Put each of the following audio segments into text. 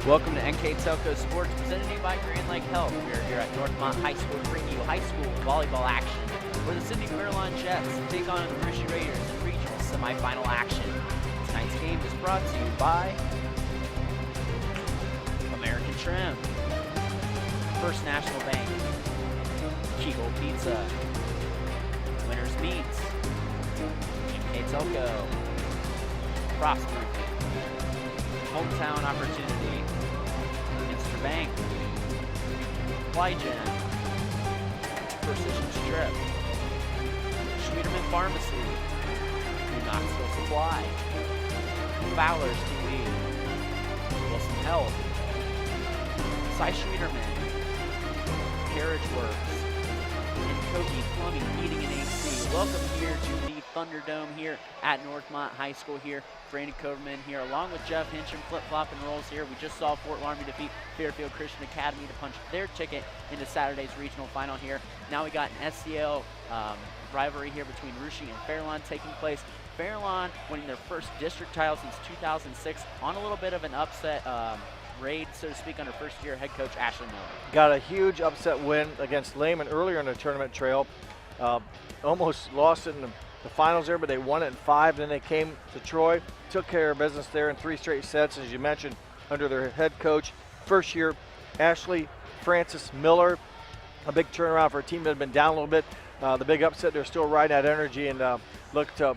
Welcome to NKTelco Sports, presented to you by Grand Lake Health. We are here at Northmont High School to bring you high school volleyball action, where the Sydney Fairlawn Jets take on the Rushi Raiders in regional semifinal action. Tonight's game is brought to you by American Trim, First National Bank, Kegel Pizza, Winners Meats, NKTelco, Frostproofing, Hometown Opportunity, Mr. Bank, Flygen, Precision Strip, Schmiederman Pharmacy, New Knoxville Supply, Fowler's TV, Wilson Health, Cy Schmiederman, Carriage Works, and Kogi Plumbing, Heating and AC. Welcome here to the Thunderdome here at Northmont High School here. Brandon Coverman here, along with Jeff Hincham, flip-flop and rolls here. We just saw Fort Laramie defeat Fairfield Christian Academy to punch their ticket into Saturday's regional final here. Now we got an SCL rivalry here between Rushi and Fairlawn taking place. Fairlawn winning their first district title since 2006 on a little bit of an upset raid, so to speak, under first-year head coach Ashley Miller. Got a huge upset win against Lehman earlier in the tournament trail. Almost lost it in the finals there, but they won it in 5. Then they came to Troy, took care of business there in 3 straight sets, as you mentioned, under their head coach. First year, Ashley Francis Miller. A big turnaround for a team that had been down a little bit. The big upset, they're still riding that energy and look to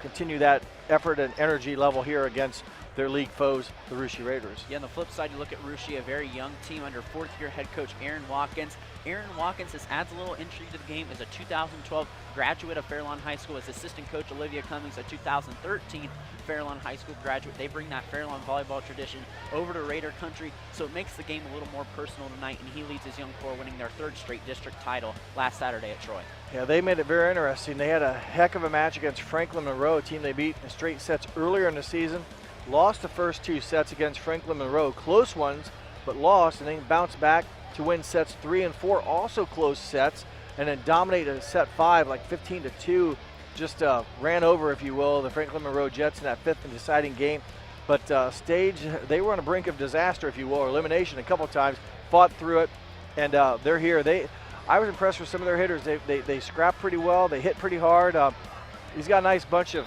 continue that effort and energy level here against their league foes, the Rushi Raiders. Yeah, on the flip side, you look at Rushi, a very young team under 4th-year head coach Aaron Watkins. Aaron Watkins just adds a little intrigue to the game as a 2012 graduate of Fairlawn High School. As assistant coach Olivia Cummings, a 2013 Fairlawn High School graduate. They bring that Fairlawn volleyball tradition over to Raider country, so it makes the game a little more personal tonight, and he leads his young core winning their 3rd straight district title last Saturday at Troy. Yeah, they made it very interesting. They had a heck of a match against Franklin Monroe, a team they beat in straight sets earlier in the season. Lost the first 2 sets against Franklin Monroe, close ones, but lost, and then bounced back to win sets 3 and 4, also close sets, and then dominated set 5 like 15-2. Just ran over, if you will, the Franklin Monroe Jets in that 5th and deciding game. But they were on the brink of disaster, if you will, or elimination a couple times, fought through it, and they're here. I was impressed with some of their hitters. They scrapped pretty well, they hit pretty hard. He's got a nice bunch of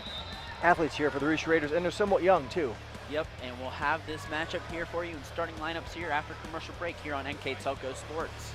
athletes here for the Rushi Raiders, and they're somewhat young too. Yep, and we'll have this matchup here for you in starting lineups here after commercial break here on NKTelco Sports.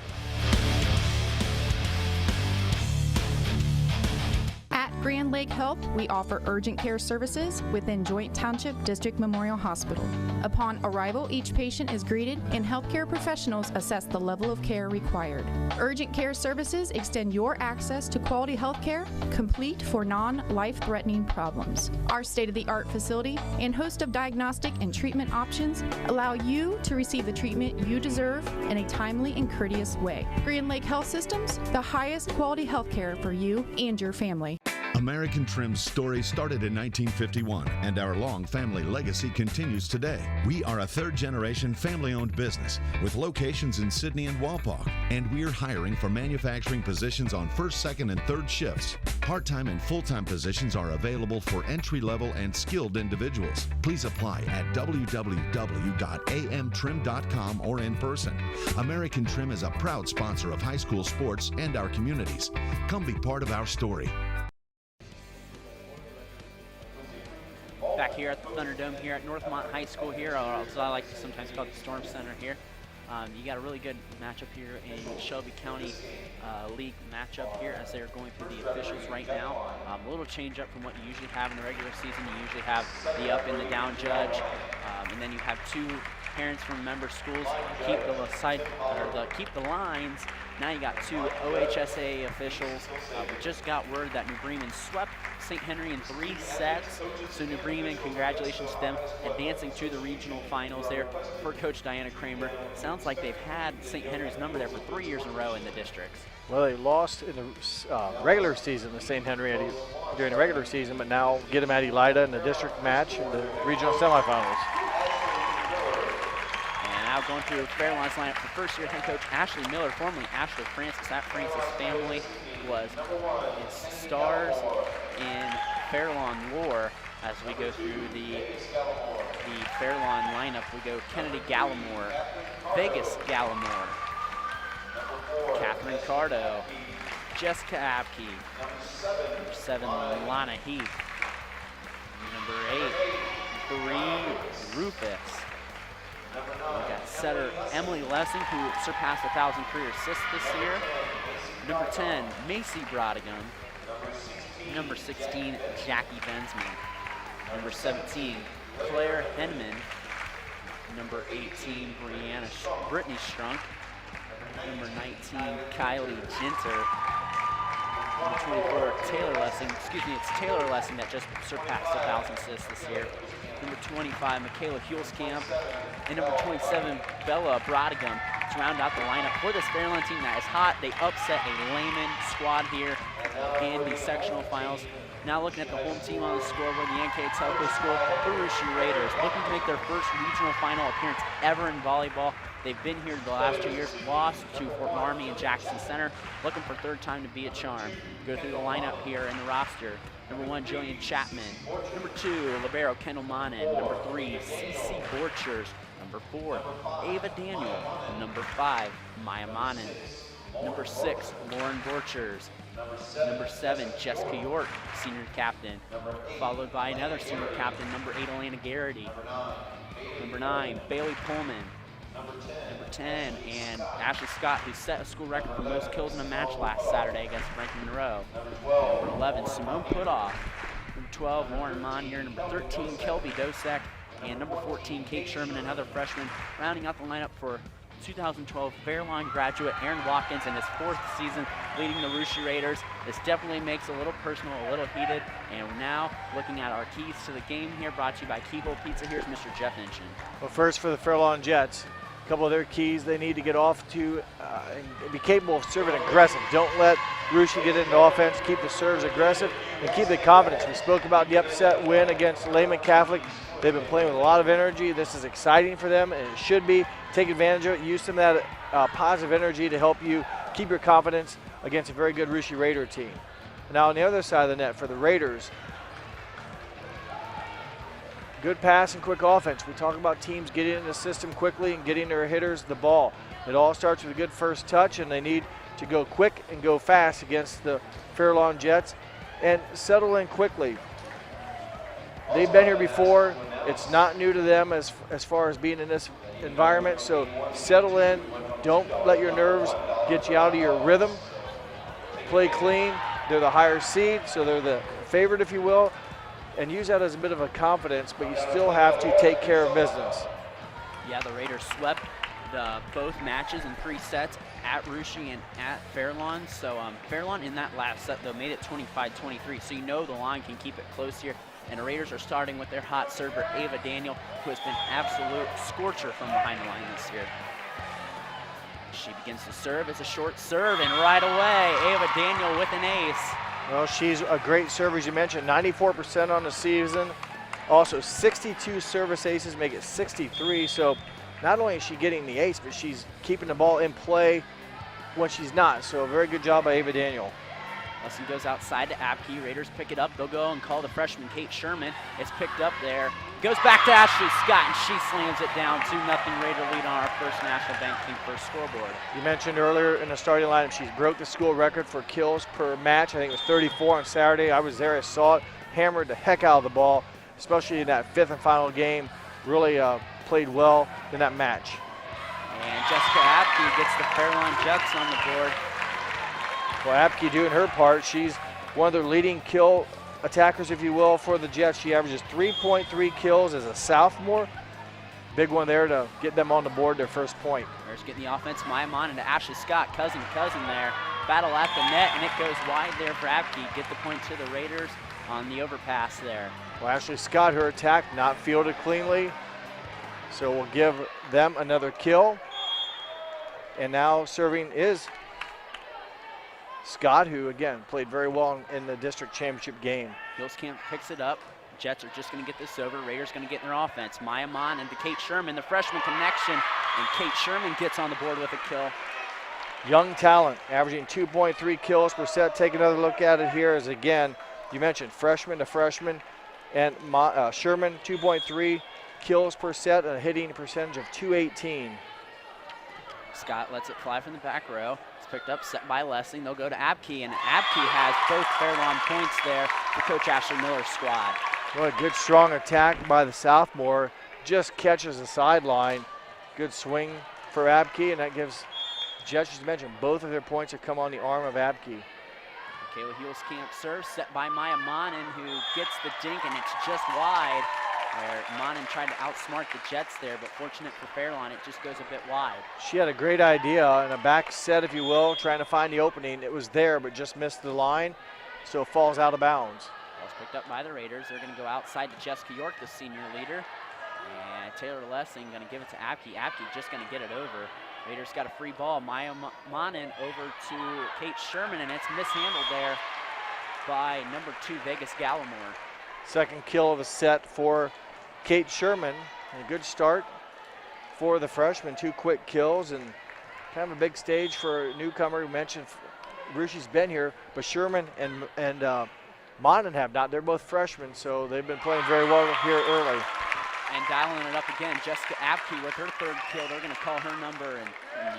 At Grand Lake Health, we offer urgent care services within Joint Township District Memorial Hospital. Upon arrival, each patient is greeted and healthcare professionals assess the level of care required. Urgent care services extend your access to quality health care, complete for non-life-threatening problems. Our state-of-the-art facility and host of diagnostic and treatment options allow you to receive the treatment you deserve in a timely and courteous way. Grand Lake Health Systems, the highest quality health care for you and your family. American Trim's story started in 1951, and our long family legacy continues today. We are a 3rd-generation family-owned business with locations in Sydney and Walpock, and we're hiring for manufacturing positions on 1st, 2nd, and 3rd shifts. Part-time and full-time positions are available for entry-level and skilled individuals. Please apply at www.amtrim.com or in person. American Trim is a proud sponsor of high school sports and our communities. Come be part of our story. Back here at the Thunderdome here at Northmont High School here, or as I like to sometimes call it the Storm Center here. You got a really good matchup here in Shelby County League matchup here as they're going through the officials right now. A little change up from what you usually have in the regular season. You usually have the up and the down judge, and then you have 2 parents from member schools keep the lines. Now you got 2 OHSA officials. We just got word that New Bremen swept St. Henry in 3 sets. So New Bremen, congratulations to them, advancing to the regional finals there for Coach Diana Kramer. Sounds like they've had St. Henry's number there for 3 years in a row in the districts. Well, they lost in the regular season to St. Henry during the regular season, but now get them at Elida in the district match in the regional semifinals. Now going through Fairlawn's lineup for first-year head coach Ashley Miller, formerly Ashley Francis. That Francis family was its stars in Fairlawn lore as we go through the Fairlawn lineup. We go Kennedy Gallimore, Vegas Gallimore, Catherine Cardo, Jessica Abke, number 7, Lana Heath, number 8, Bree Rufus. We got setter Emily Lessing, who surpassed 1,000 career assists this year. Number 10, Macy Brodigan. Number 16, Jackie Bensman. Number 17, Claire Henman. Number 18, Brittany Strunk. Number 19, Kylie Jinter. Number 24, Taylor Lessing. Excuse me, it's Taylor Lessing that just surpassed 1,000 assists this year. Number 25, Michaela Hulskamp. And number 27, Bella Brodigan to round out the lineup for this Fairlawn team that is hot. They upset a Lehman squad here in the sectional finals. Now looking at the home team on the scoreboard, the NKTelco score, the Rushi Raiders, looking to make their first regional final appearance ever in volleyball. They've been here the last 2 years, lost to Fort Marmy and Jackson Center, looking for third time to be a charm. Go through the lineup here in the roster. Number 1, Jillian Chapman. Number 2, libero Kendall Monin. Number 3, CC Borchers. Number 4, Ava Daniel. Number 5, Maya Monin. Number 6, Lauren Borchers. Number 7, Jessica York, senior captain, followed by another senior captain, number 8, Alana Garrity. Number 9, Bailey Pullman. Number 10, and Ashley Scott, who set a school record for most kills in a match last Saturday against Franklin Monroe. Number 11, Simone Putoff. Number 12, Lauren Monier. Number 13, Kelby Dosek. And number 14, Kate Sherman, another freshman, rounding out the lineup for 2012 Fairlawn graduate Aaron Watkins in his 4th season leading the Rushi Raiders. This definitely makes it a little personal, a little heated. And now looking at our keys to the game here, brought to you by Keyhole Pizza. Here's Mr. Jeff Inchin. Well, first for the Fairlawn Jets, a couple of their keys they need to get off to and be capable of serving aggressive. Don't let Rushi get into offense. Keep the serves aggressive and keep the confidence. We spoke about the upset win against Lehman Catholic. They've been playing with a lot of energy. This is exciting for them, and it should be. Take advantage of it. Use some of that positive energy to help you keep your confidence against a very good Rushi Raider team. Now on the other side of the net for the Raiders, good pass and quick offense. We talk about teams getting in the system quickly and getting their hitters the ball. It all starts with a good first touch, and they need to go quick and go fast against the Fairlawn Jets and settle in quickly. They've been here before. It's not new to them as far as being in this environment, so settle in. Don't let your nerves get you out of your rhythm. Play clean. They're the higher seed, so they're the favorite, if you will, and use that as a bit of a confidence, but you still have to take care of business. Yeah, the Raiders swept both matches in 3 sets at Rushi and at Fairlawn. So Fairlawn in that last set, though, made it 25-23, so you know the line can keep it close here. And the Raiders are starting with their hot server, Ava Daniel, who has been absolute scorcher from behind the line this year. She begins to serve. It's a short serve, and right away, Ava Daniel with an ace. Well, she's a great server, as you mentioned, 94% on the season. Also, 62 service aces make it 63. So not only is she getting the ace, but she's keeping the ball in play when she's not. So a very good job by Ava Daniel. Lesson goes outside to Abke. Raiders pick it up. They'll go and call the freshman Kate Sherman. It's picked up there. Goes back to Ashley Scott, and she slams it down. 2-0 Raider lead on our first National Bank Team first scoreboard. You mentioned earlier in the starting lineup, she's broke the school record for kills per match. I think it was 34 on Saturday. I was there, I saw it. Hammered the heck out of the ball, especially in that 5th and final game. Really played well in that match. And Jessica Abke gets the Fairlawn Jets on the board. Well, Abke doing her part. She's one of their leading kill attackers, if you will, for the Jets. She averages 3.3 kills as a sophomore. Big one there to get them on the board, their first point. There's getting the offense, Maya Mon into Ashley Scott, cousin there. Battle at the net, and it goes wide there for Abke. Get the point to the Raiders on the overpass there. Well, Ashley Scott, her attack not fielded cleanly. So we'll give them another kill. And now serving is Scott, who again played very well in the district championship game. Hillscamp picks it up. Jets are just going to get this over. Raiders going to get in their offense. Maya Mon into Kate Sherman, the freshman connection, and Kate Sherman gets on the board with a kill. Young talent, averaging 2.3 kills per set. Take another look at it here as again, you mentioned freshman to freshman, and Sherman 2.3 kills per set and a hitting percentage of .218. Scott lets it fly from the back row. It's picked up, set by Lessing. They'll go to Abke, and Abke has both Fairlawn points there for Coach Ashley Miller's squad. What a good strong attack by the sophomore. Just catches the sideline. Good swing for Abke, and that gives Jets, as you mentioned, both of their points have come on the arm of Abke. Kayla Huelskamp serves, set by Maya Monin, who gets the dink, and it's just wide. Where Monin tried to outsmart the Jets there, but fortunate for Fairlawn, it just goes a bit wide. She had a great idea in a back set, if you will, trying to find the opening. It was there, but just missed the line, so it falls out of bounds. Ball's picked up by the Raiders. They're going to go outside to Jessica York, the senior leader. And Taylor Lessing going to give it to Abke. Abke just going to get it over. Raiders got a free ball. Maya Monin over to Kate Sherman, and it's mishandled there by number 2, Vegas Gallimore. Second kill of the set for Kate Sherman. A good start for the freshman. 2 quick kills, and kind of a big stage for a newcomer. We mentioned Rushi's been here, but Sherman and Monin have not. They're both freshmen, so they've been playing very well here early. And dialing it up again, Jessica Abke with her 3rd kill. They're going to call her number, and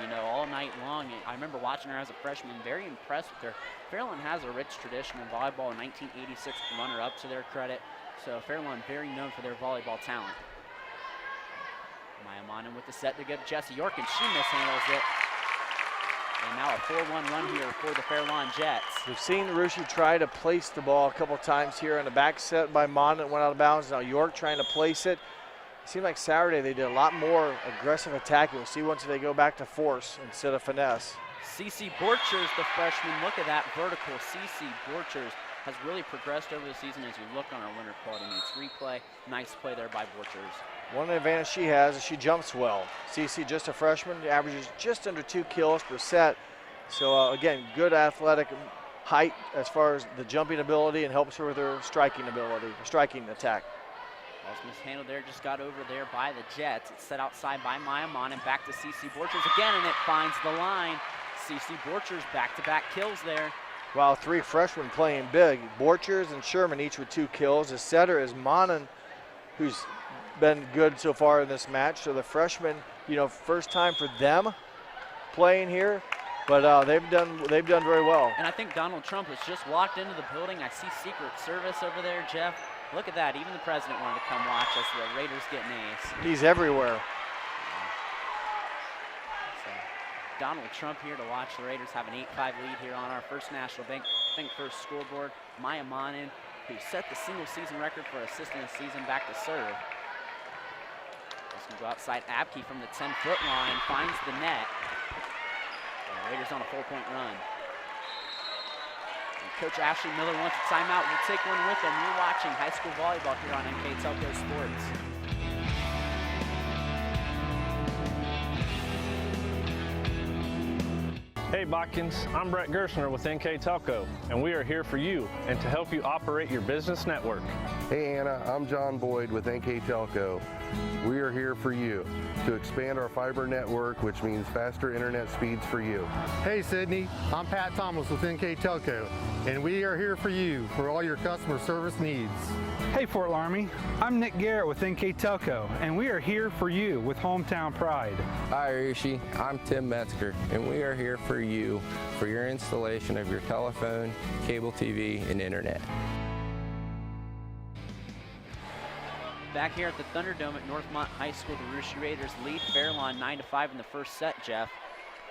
you know, all night long. I remember watching her as a freshman, very impressed with her. Fairlawn has a rich tradition in volleyball. In 1986, runner-up to their credit. So Fairlawn very known for their volleyball talent. Maya Monin with the set to give Jessie York, and she mishandles it. And now a 4-1 run here for the Fairlawn Jets. We've seen Rushi try to place the ball a couple times here in the back set by Monin. It went out of bounds. Now York trying to place it. It seemed like Saturday they did a lot more aggressive attacking. We'll see once they go back to force instead of finesse. Cece Borchers, the freshman, look at that vertical. Cece Borchers has really progressed over the season as you look on our winter quality meets replay. Nice play there by Borchers. One advantage she has is she jumps well. Cece, just a freshman, averages just under 2 kills per set. So again, good athletic height as far as the jumping ability, and helps her with her striking ability, striking attack. Ball's mishandled there, just got over there by the Jets. It's set outside by Maya Monin, back to Cece Borchers again, and it finds the line. Cece Borchers back-to-back kills there. Wow, 3 freshmen playing big. Borchers and Sherman each with 2 kills. The setter is Monin, who's been good so far in this match. So the freshmen, you know, first time for them playing here, but they've done very well. And I think Donald Trump has just walked into the building. I see Secret Service over there, Jeff. Look at that, even the president wanted to come watch us. The Raiders get an ace. He's everywhere. So Donald Trump here to watch the Raiders have an 8-5 lead here on our First National Bank First scoreboard. Maya Monin, who set the single season record for assist in a season, back to serve. Just gonna go outside. Abke from the 10-foot line finds the net. And the Raiders on a 4-point run. Coach Ashley Miller wants a timeout. We'll take one with them. You're watching high school volleyball here on NKTelco Sports. Hey Botkins, I'm Brett Gershner with NKTelco, and we are here for you and to help you operate your business network. Hey Anna, I'm John Boyd with NKTelco. We are here for you to expand our fiber network, which means faster internet speeds for you. Hey Sydney, I'm Pat Thomas with NKTelco, and we are here for you for all your customer service needs. Hey Fort Laramie, I'm Nick Garrett with NKTelco, and we are here for you with Hometown Pride. Hi Rishi, I'm Tim Metzger, and we are here for you for your installation of your telephone, cable TV, and internet. Back here at the Thunderdome at Northmont High School, the Russia Raiders lead Fairlawn 9-5 in the first set, Jeff.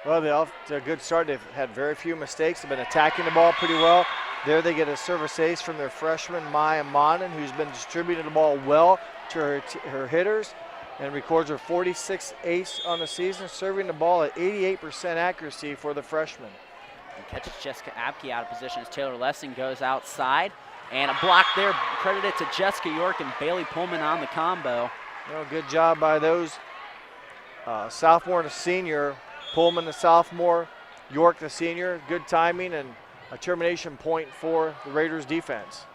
Well, they're off to a good start. They've had very few mistakes. They've been attacking the ball pretty well. There they get a service ace from their freshman, Maya Monin, who's been distributing the ball well to her hitters and records her 46th ace on the season, serving the ball at 88% accuracy for the freshman. And catches Jessica Abke out of position as Taylor Lessing goes outside. And a block there, credited to Jessica York and Bailey Pullman on the combo. Well, good job by those sophomore and a senior. Pullman the sophomore, York the senior. Good timing and a termination point for the Raiders defense.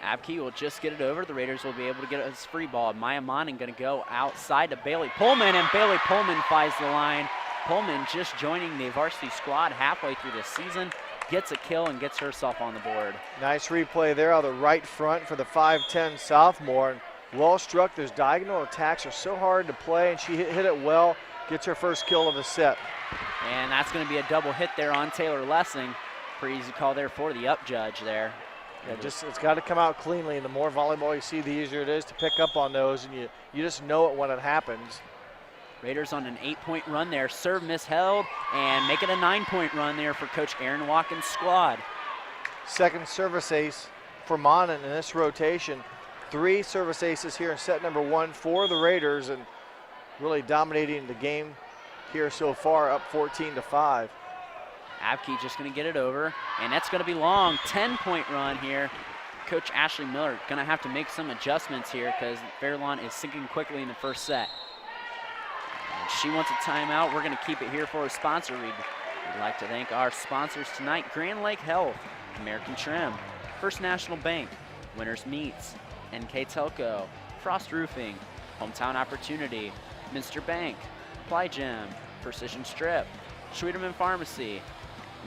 Abke will just get it over. The Raiders will be able to get his free ball. Maya Monin going to go outside to Bailey Pullman, and Bailey Pullman finds the line. Pullman just joining the varsity squad halfway through the season. gets a kill and gets herself on the board. Nice replay there on the right front for the 5'10 sophomore. And well struck. Those diagonal attacks are so hard to play, and she hit it well, gets her first kill of the set. And that's going to be a double hit there on Taylor Lessing. Pretty easy call there for the up judge there. Yeah, it's got to come out cleanly, and the more volleyball you see, the easier it is to pick up on those, and you just know it when it happens. Raiders on an 8-point run there. Serve misheld, and make it a 9-point run there for Coach Aaron Watkins' squad. Second service ace for Monin in this rotation. 3 service aces here in set number 1 for the Raiders, and really dominating the game here so far, up 14-5. Abke just going to get it over, and that's going to be long. 10-point run here. Coach Ashley Miller going to have to make some adjustments here because Fairlawn is sinking quickly in the first set. And she wants a timeout. We're going to keep it here for a sponsor read. We'd like to thank our sponsors tonight: Grand Lake Health, American Trim, First National Bank, Winners Meats, NKTelco, Frost Roofing, Hometown Opportunity, Minster Bank, Apply Gym, Precision Strip, Schwederman Pharmacy,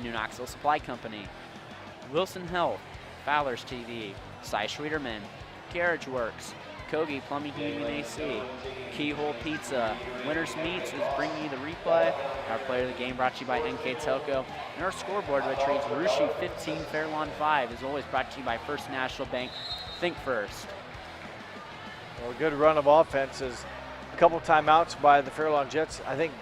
New Knoxville Supply Company, Wilson Health, Fowler's TV, Cy Schwederman, Garage Works, Kogi Plumbing, Heating, and AC, Keyhole Pizza, Winners Meats is bringing you the replay. Our player of the game brought to you by NKTelco. And our scoreboard, which reads Rushi 15, Fairlawn 5, is always brought to you by First National Bank. Think first. Well, a good run of offenses. A couple timeouts by the Fairlawn Jets. I think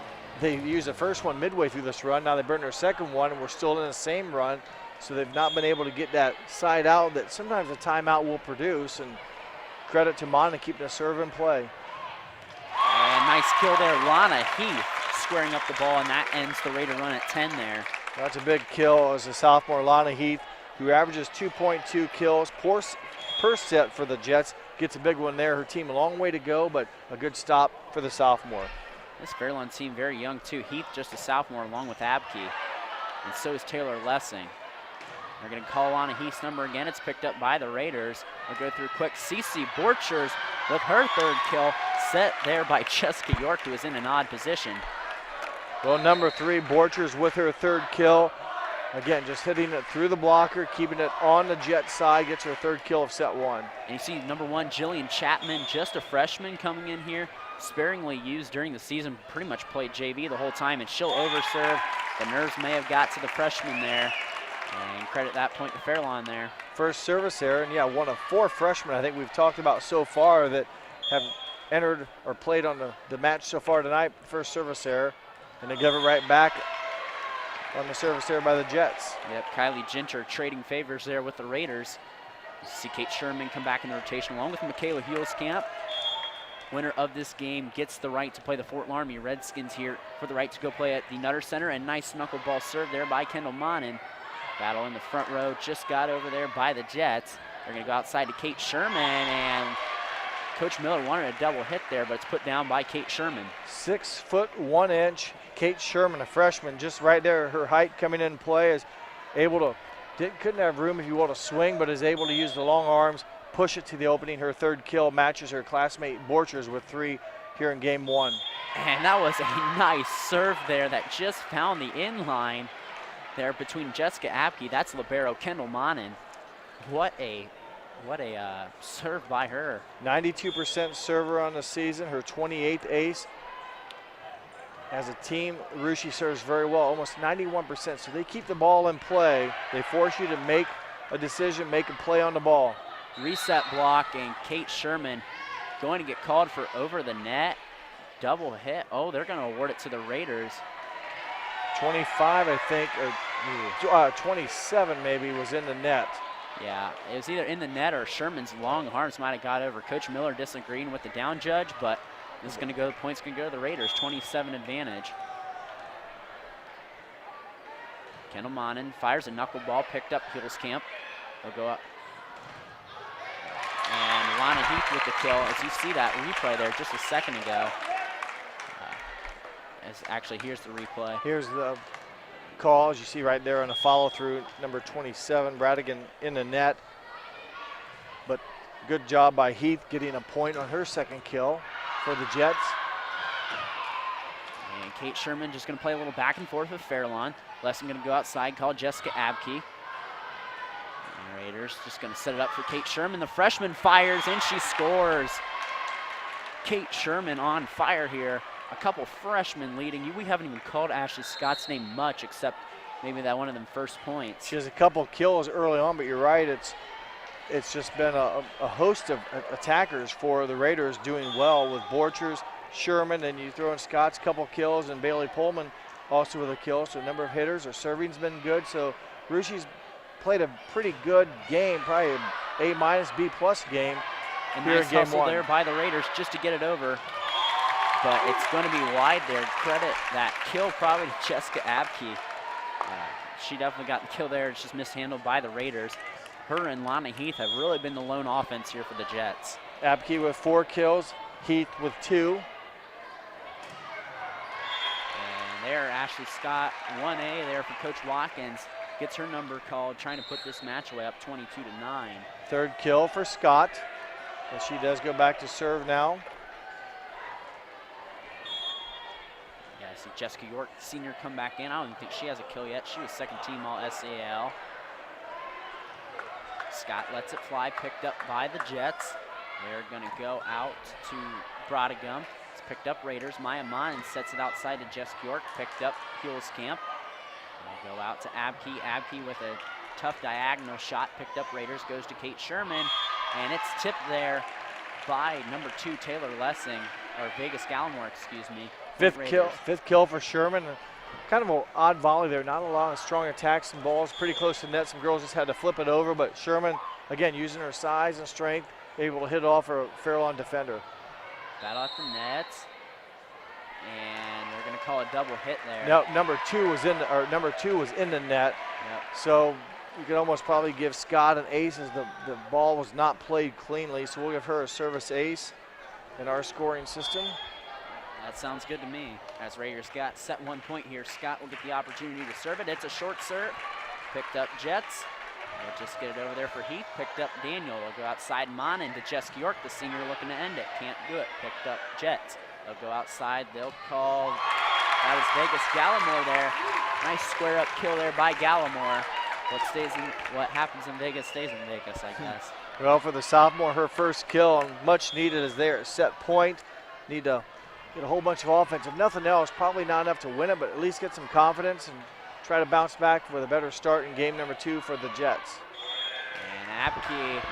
they used the first one midway through this run. Now they burned their second one, and we're still in the same run. So they've not been able to get that side out that sometimes a timeout will produce. And credit to Monin keeping the serve in play. And nice kill there. Lana Heath squaring up the ball, and that ends the Raider run at 10 there. That's a big kill as a sophomore, Lana Heath, who averages 2.2 kills per set for the Jets. Gets a big one there. Her team a long way to go, but a good stop for the sophomore. This Fairlawn team very young too. Heath just a sophomore along with Abke. And so is Taylor Lessing. They're going to call on Heath's number again. It's picked up by the Raiders. They'll go through quick. Cece Borchers with her third kill, set there by Jessica York, who is in an odd position. Well, number 3, Borchers with her third kill. Again, just hitting it through the blocker, keeping it on the Jet side, gets her third kill of set 1. And you see number 1, Jillian Chapman, just a freshman coming in here, sparingly used during the season, pretty much played JV the whole time, and she'll overserve. The nerves may have got to the freshman there, and credit that point to Fairlawn there. First service error, and yeah, one of 4 freshmen I think we've talked about so far that have entered or played on the match so far tonight. First service error, and they give it right back on the service error by the Jets. Yep, Kylie Ginter trading favors there with the Raiders. You see Kate Sherman come back in the rotation along with Michaela Huelskamp. Winner of this game gets the right to play the Fort Laramie Redskins here for the right to go play at the Nutter Center. And nice knuckleball serve there by Kendall Monin. Battle in the front row, just got over there by the Jets. They're going to go outside to Kate Sherman, and Coach Miller wanted a double hit there, but it's put down by Kate Sherman. 6 foot 1 inch, Kate Sherman, a freshman, just right there. Her height coming in play, is able to, couldn't have room if you will to swing, but is able to use the long arms, push it to the opening. Her third kill matches her classmate Borchers with 3 here in game 1. And that was a nice serve there that just found the inline there between Jessica Abke. That's libero Kendall Monin. What a serve by her. 92% server on the season, her 28th ace. As a team, Rushi serves very well, almost 91%. So they keep the ball in play. They force you to make a decision, make a play on the ball. Reset block, and Kate Sherman going to get called for over the net. Double hit. Oh, they're going to award it to the Raiders. 25, I think, or 27 maybe was in the net. Yeah, it was either in the net or Sherman's long arms might have got over. Coach Miller disagreeing with the down judge, but this is going to go, the point's going to go to the Raiders, 27 advantage. Kendall Monin fires a knuckleball, picked up Huelskamp. They'll go up. And Lana Heath with the kill. As you see that replay there just a second ago. Actually, here's the replay. Here's the call, as you see right there on a follow-through, number 27, Bradigan in the net. But good job by Heath getting a point on her second kill for the Jets. And Kate Sherman just going to play a little back and forth with Fairlawn. Lesson going to go outside, call Jessica Abke. And Raiders just going to set it up for Kate Sherman. The freshman fires and she scores. Kate Sherman on fire here. A couple freshmen leading you. We haven't even called Ashley Scott's name much except maybe that one of them first points. She has a couple kills early on, but you're right. It's just been a host of attackers for the Raiders doing well with Borchers, Sherman, and you throw in Scott's couple kills and Bailey Pullman also with a kill. So a number of hitters. Her serving's been good. So Rushi's played a pretty good game, probably an A-, B+ game. And here nice in game hustle one there by the Raiders just to get it over. But it's going to be wide there. Credit that kill probably to Jessica Abke. She definitely got the kill there. It's just mishandled by the Raiders. Her and Lana Heath have really been the lone offense here for the Jets. Abke with 4 kills, Heath with 2. And there, Ashley Scott, 1A there for Coach Watkins. Gets her number called, trying to put this match away up 22-9. 3rd kill for Scott. And she does go back to serve now. Yeah, I see Jessica York, senior, come back in. I don't even think she has a kill yet. She was 2nd team all SAL. Scott lets it fly, picked up by the Jets. They're going to go out to Brodegum. It's picked up Raiders. Maya Mon sets it outside to Jessica York, picked up Hewell's Camp. They'll go out to Abke. Abke with a tough diagonal shot, picked up Raiders, goes to Kate Sherman, and it's tipped there by number 2, Taylor Lessing, or Vegas Gallimore, excuse me. 5th kill for Sherman. Kind of an odd volley there, not a lot of strong attacks and balls, pretty close to net. Some girls just had to flip it over, but Sherman, again, using her size and strength, able to hit it off her Fairlawn defender. Battle at the net, and they're going to call a double hit there. No, number 2 was in the net. Yep. So you could almost probably give Scott an ace as the ball was not played cleanly. So we'll give her a service ace in our scoring system. That sounds good to me. As Raiders got set 1 point here, Scott will get the opportunity to serve it. It's a short serve. Picked up Jets. They'll just get it over there for Heath. Picked up Daniel. They'll go outside Mon into Jessica York, the senior, looking to end it. Can't do it. Picked up Jets. They'll go outside. They'll call. That was Vegas Gallimore there. Nice square up kill there by Gallimore. What happens in Vegas stays in Vegas, I guess. Well, for the sophomore, her first kill, and much needed is there at set point. Need to get a whole bunch of offense. If nothing else, probably not enough to win it, but at least get some confidence and try to bounce back with a better start in game number 2 for the Jets. And Abke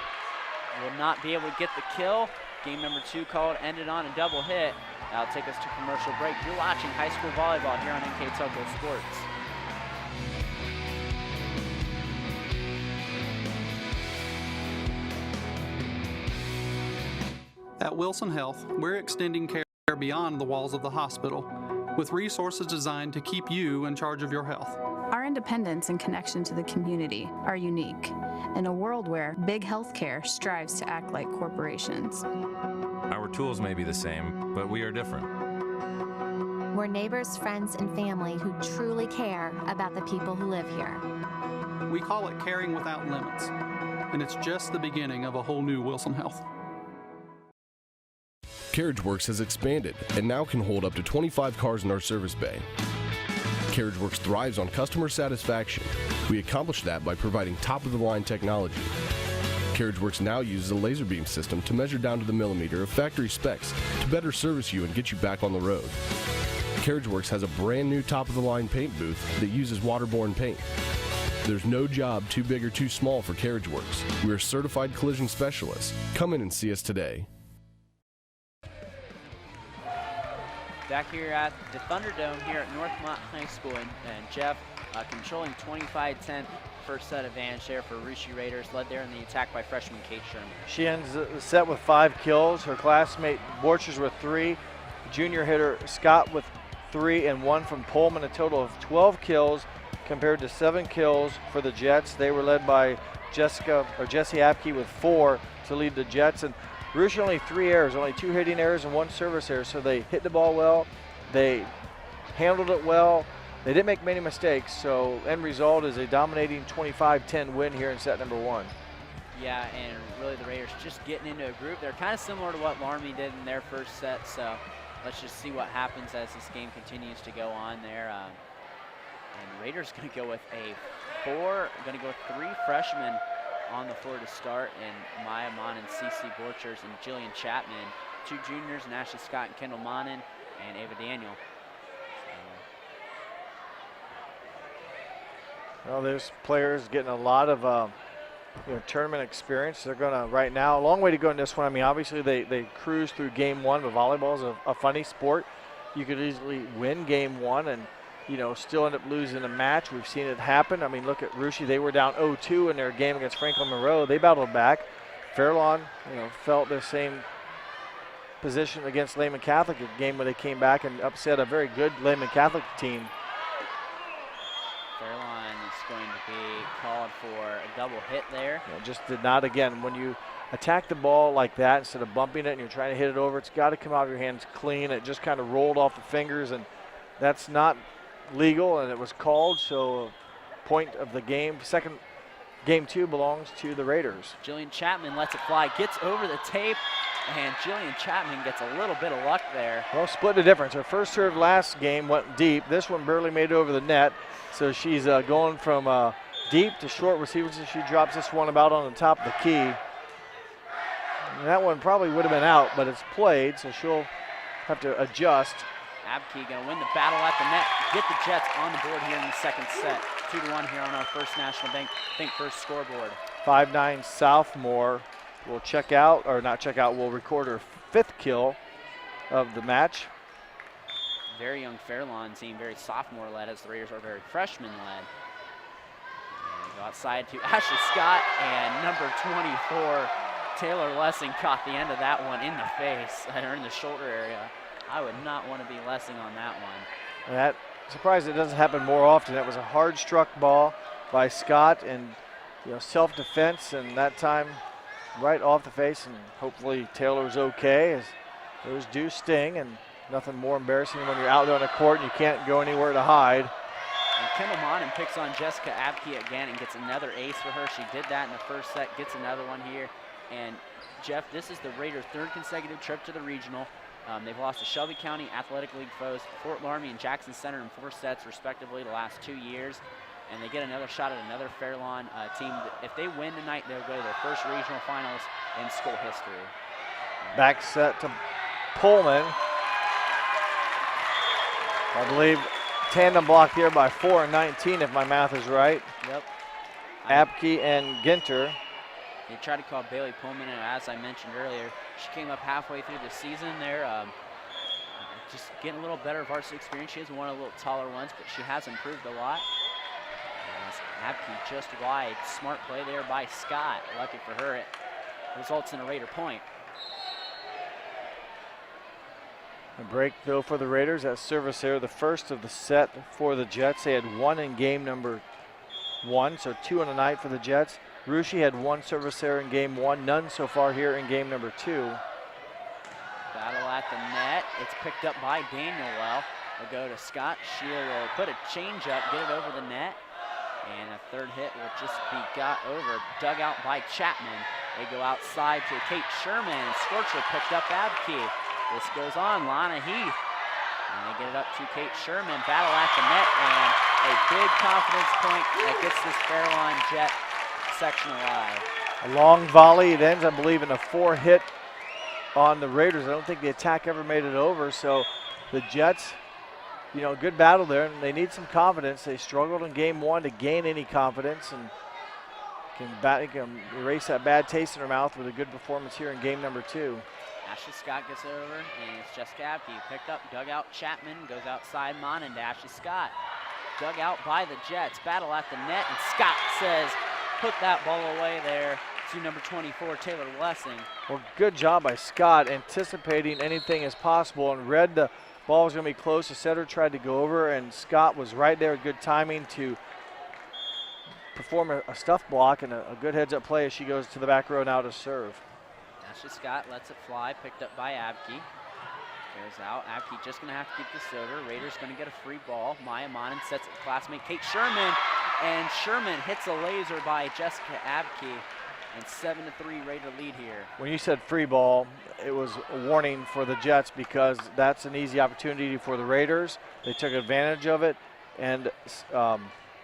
will not be able to get the kill. Game number 2 called, ended on a double hit. That'll take us to commercial break. You're watching high school volleyball here on NKTelco Sports. At Wilson Health, we're extending care beyond the walls of the hospital, with resources designed to keep you in charge of your health. Our independence and connection to the community are unique in a world where big healthcare strives to act like corporations. Our tools may be the same, but we are different. We're neighbors, friends, and family who truly care about the people who live here. We call it caring without limits, and it's just the beginning of a whole new Wilson Health. CarriageWorks has expanded and now can hold up to 25 cars in our service bay. CarriageWorks thrives on customer satisfaction. We accomplish that by providing top-of-the-line technology. CarriageWorks now uses a laser beam system to measure down to the millimeter of factory specs to better service you and get you back on the road. CarriageWorks has a brand new top-of-the-line paint booth that uses waterborne paint. There's no job too big or too small for CarriageWorks. We're certified collision specialists. Come in and see us today. Back here at the Thunderdome here at Northmont High School, and Jeff controlling 25-10, first set advantage there for Russia Raiders, led there in the attack by freshman Kate Sherman. She ends the set with 5 kills. Her classmate Borchers with 3. Junior hitter Scott with 3 and 1 from Pullman, a total of 12 kills compared to 7 kills for the Jets. They were led by Jessie Abke with 4 to lead the Jets. And Russia only 3 errors, only 2 hitting errors and 1 service error. So they hit the ball well, they handled it well, they didn't make many mistakes. So end result is a dominating 25-10 win here in set number 1. Yeah, and really the Raiders just getting into a group. They're kind of similar to what Laramie did in their first set. So let's just see what happens as this game continues to go on there. And Raiders going to go with going to go with 3 freshmen on the floor to start, and Maya Monin, Cece Borchers, and Jillian Chapman. 2 juniors, Ashley Scott and Kendall Monin, and Ava Daniel. Well, there's players getting a lot of tournament experience. They're going to, right now, a long way to go in this one. I mean, obviously they cruised through game 1, but volleyball is a funny sport. You could easily win game 1 and, still end up losing a match. We've seen it happen. I mean, look at Russia. They were down 0-2 in their game against Franklin Monroe. They battled back. Fairlawn, felt the same position against Lehman Catholic, a game where they came back and upset a very good Lehman Catholic team. Fairlawn is going to be called for a double hit there. Just did not, again, when you attack the ball like that, instead of bumping it and you're trying to hit it over, it's got to come out of your hands clean. It just kind of rolled off the fingers, and that's not legal, and it was called, so point of the game. Second, game 2 belongs to the Raiders. Jillian Chapman lets it fly, gets over the tape, and Jillian Chapman gets a little bit of luck there. Well, split the difference. Her first serve last game went deep. This one barely made it over the net, so she's going from deep to short receivers. She drops this one about on the top of the key. And that one probably would have been out, but it's played, so she'll have to adjust. Abke going to win the battle at the net, get the Jets on the board here in the second set. 2-1 here on our First National Bank First scoreboard. 5'9" sophomore will check out, or not check out, will record her 5th kill of the match. Very young Fairlawn team, very sophomore-led, as the Raiders are very freshman-led. Go outside to Ashley Scott, and number 24, Taylor Lessing, caught the end of that one in the face, or in the shoulder area. I would not want to be Lessing on that one. That, surprised it doesn't happen more often. That was a hard struck ball by Scott, and self-defense, and that time right off the face, and hopefully Taylor's okay, as those do sting, and nothing more embarrassing when you're out there on the court and you can't go anywhere to hide. And Kendall Monin picks on Jessica Abke again and gets another ace for her. She did that in the first set, gets another one here. And Jeff, this is the Raiders' 3rd consecutive trip to the regional. They've lost to Shelby County Athletic League foes, Fort Laramie and Jackson Center in 4 sets respectively the last 2 years. And they get another shot at another Fairlawn team. If they win tonight, they'll go to their first regional finals in school history. Back set to Pullman. I believe tandem block here by 4 and 19, if my math is right. Yep. Abke and Ginter. They tried to call Bailey Pullman, and as I mentioned earlier, she came up halfway through the season there. Just getting a little better varsity experience. She is one of the little taller ones, but she has improved a lot. Abke just wide. Smart play there by Scott. Lucky for her, it results in a Raider point. A break, though, for the Raiders. That service there, the first of the set for the Jets. They had 1 in game number 1, so 2 in the night for the Jets. Russia had 1 service there in game 1, none so far here in game number 2. Battle at the net. It's picked up by Daniel Well. We'll go to Scott. She will put a change up, get it over the net. And a 3rd hit will just be got over, dug out by Chapman. They go outside to Kate Sherman. Scorcher picked up Abke. This goes on, Lana Heath. And they get it up to Kate Sherman. Battle at the net, and a big confidence point that gets this Fairlawn Jet section alive. A long volley. It ends, I believe, in a 4-hit on the Raiders. I don't think the attack ever made it over, so the Jets, good battle there, and they need some confidence. They struggled in game 1 to gain any confidence, and can erase that bad taste in their mouth with a good performance here in game number 2. Ashley Scott gets it over, and it's Jessica Abke. Picked up, dug out Chapman, goes outside Monin to Ashley Scott. Dug out by the Jets, battle at the net, and Scott says, put that ball away there to number 24, Taylor Lessing. Well, good job by Scott, anticipating anything as possible, and read the ball was going to be close. The setter tried to go over, and Scott was right there. Good timing to perform a stuff block and a good heads-up play as she goes to the back row now to serve. Ashley Scott lets it fly, picked up by Abke. Goes out. Abke just going to have to keep this over. Raiders going to get a free ball. Maya Monin sets it to classmate Kate Sherman, and Sherman hits a laser by Jessica Abke. and 7-3 Raider lead here. When you said free ball, it was a warning for the Jets because that's an easy opportunity for the Raiders. They took advantage of it, and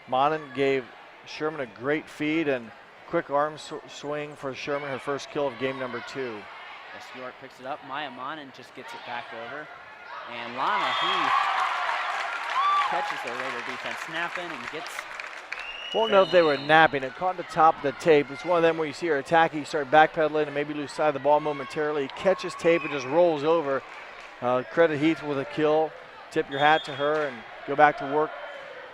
Monin gave Sherman a great feed and quick arm swing for Sherman, her first kill of game number 2. As York picks it up, Maya Monin just gets it back over. And Lana Heath catches the Raider defense snapping and gets... Won't know if they were napping. It caught the top of the tape. It's one of them where you see her attacking, you start backpedaling and maybe lose sight of the ball momentarily. Catches tape and just rolls over. Credit Heath with a kill. Tip your hat to her and go back to work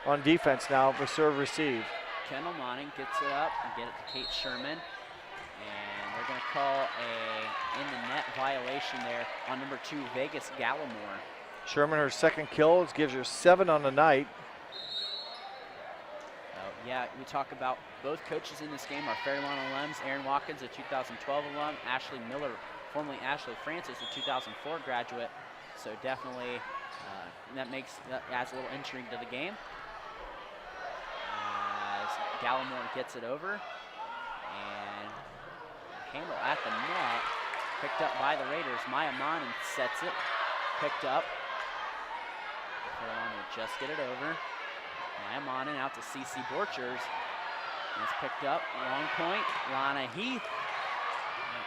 on defense now for serve receive. Kendall Monin gets it up and get it to Kate Sherman. And they're going to call a in the net violation there on number 2, Vegas Gallimore. Sherman, her second kill, gives her 7 on the night. Yeah, we talk about both coaches in this game are Fairlawn alums. Aaron Watkins, a 2012 alum. Ashley Miller, formerly Ashley Francis, a 2004 graduate. So definitely that adds a little intrigue to the game. As Gallimore gets it over. And handle at the net. Picked up by the Raiders. Maya Monin sets it. Picked up. Fairlawn will just get it over. Maya Monin out to CC Borchers. It's picked up, long point. Lana Heath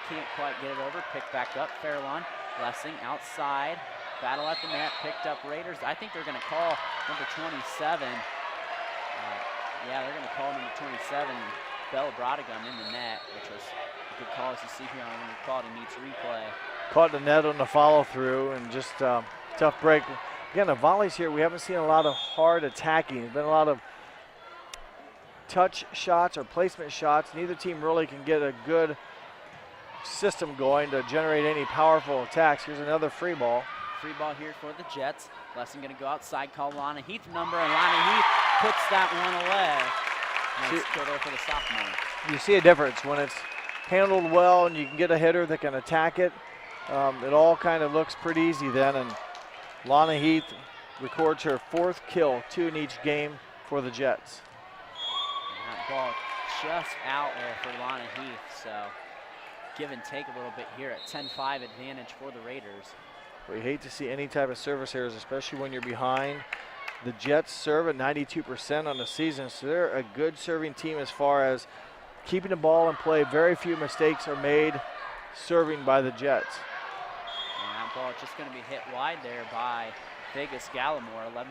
can't quite get it over. Picked back up, Fairlawn. Blessing outside. Battle at the net, picked up Raiders. I think they're going to call number 27. Yeah, they're going to call number 27, Bella Brodegum, in the net, which was a good call, as you see here on when the quality meets replay. Caught the net on the follow through and just tough break. Again, the volleys here, we haven't seen a lot of hard attacking. There's been a lot of touch shots or placement shots. Neither team really can get a good system going to generate any powerful attacks. Here's another free ball. Free ball here for the Jets. Lesson going to go outside, call Lana Heath number, and Lana Heath puts that one away. Nice kill there for the sophomore. You see a difference when it's handled well and you can get a hitter that can attack it. It all kind of looks pretty easy then, and Lana Heath records her 4th kill, 2 in each game for the Jets. And that ball just out there for Lana Heath, so give and take a little bit here at 10-5 advantage for the Raiders. We hate to see any type of service errors, especially when you're behind. The Jets serve at 92% on the season, so they're a good serving team as far as keeping the ball in play. Very few mistakes are made serving by the Jets. Ball just going to be hit wide there by Vegas Gallimore. 11-5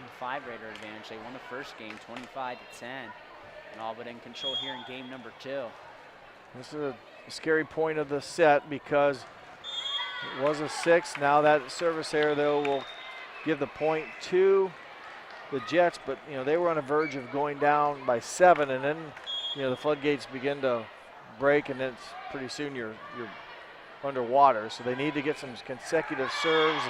Raider advantage. They won the first game 25-10, and all but in control here in game number 2. This is a scary point of the set because it was a 6. Now that service error though will give the point to the Jets, but they were on the verge of going down by 7, and then the floodgates begin to break, and then it's pretty soon you're underwater, so they need to get some consecutive serves.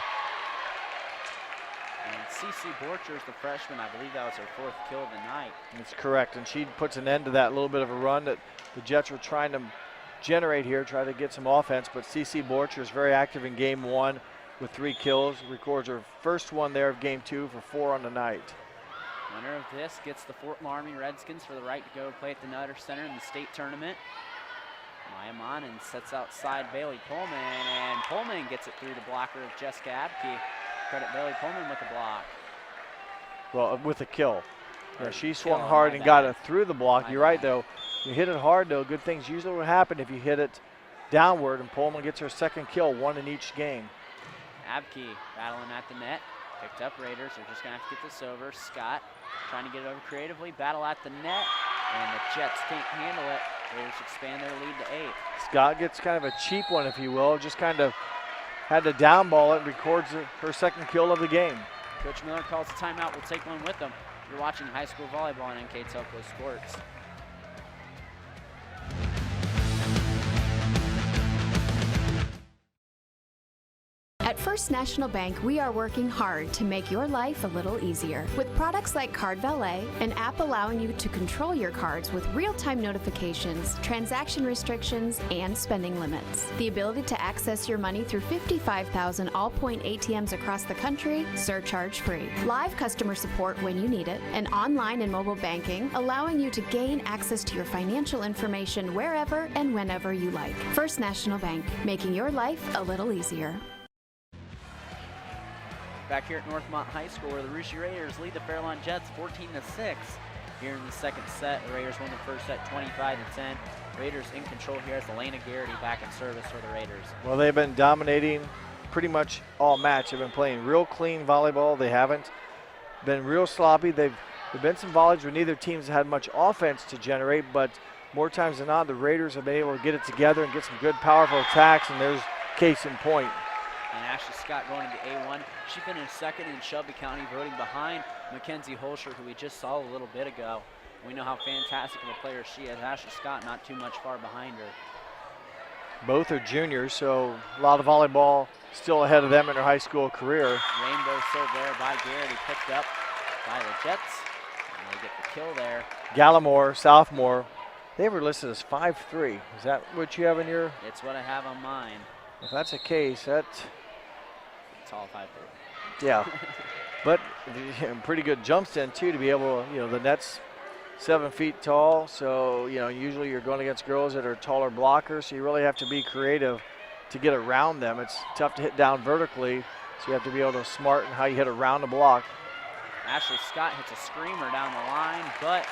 And CC Borchers, the freshman, I believe that was her 4th kill of the night. That's correct, and she puts an end to that little bit of a run that the Jets were trying to generate here, try to get some offense, but CC Borchers very active in game 1 with 3 kills, records her first one there of game 2 for 4 on the night. Winner of this gets the Fort Laramie Redskins for the right to go play at the Nutter Center in the state tournament. Maya Monin sets outside Bailey Pullman, and Pullman gets it through the blocker of Jessica Abke. Credit Bailey Pullman with the block. Well, with a kill. Yeah, she swung hard and got it through the block. You're right, though. You hit it hard, though. Good things usually will happen if you hit it downward, and Pullman gets her 2nd kill, 1 in each game. Abke battling at the net. Picked up Raiders. They're just going to have to get this over. Scott trying to get it over creatively. Battle at the net, and the Jets can't handle it. Raiders expand their lead to 8. Scott gets kind of a cheap one, if you will. Just kind of had to downball it and records her 2nd kill of the game. Coach Miller calls a timeout. We'll take one with them. You're watching high school volleyball on NKTelco Sports. At First National Bank, we are working hard to make your life a little easier. With products like Card Valet, an app allowing you to control your cards with real-time notifications, transaction restrictions, and spending limits. The ability to access your money through 55,000 all-point ATMs across the country, surcharge-free. Live customer support when you need it, and online and mobile banking, allowing you to gain access to your financial information wherever and whenever you like. First National Bank, making your life a little easier. Back here at Northmont High School, where the Russia Raiders lead the Fairlawn Jets 14-6. Here in the second set, the Raiders won the first set 25-10. Raiders in control here as Elena Garrity back in service for the Raiders. Well, they've been dominating pretty much all match. They've been playing real clean volleyball. They haven't been real sloppy. There've been some volleys where neither team's had much offense to generate, but more times than not, the Raiders have been able to get it together and get some good, powerful attacks, and there's case in point. And Ashley Scott going into A1. She finished second in Shelby County, voting behind Mackenzie Holscher, who we just saw a little bit ago. We know how fantastic of a player she is. Ashley Scott not too much far behind her. Both are juniors, so a lot of volleyball still ahead of them in their high school career. Rainbow serve there by Garrity, picked up by the Jets. And they get the kill there. Gallimore, sophomore, they were listed as 5'3". Is that what you have in your? It's what I have on mine. If that's the case, that. It's all 5'3". Yeah, but pretty good jumps in too to be able to, the net's 7 feet tall, so usually you're going against girls that are taller blockers, so you really have to be creative to get around them. It's tough to hit down vertically, so you have to be able to smarten how you hit around the block. Ashley Scott hits a screamer down the line, but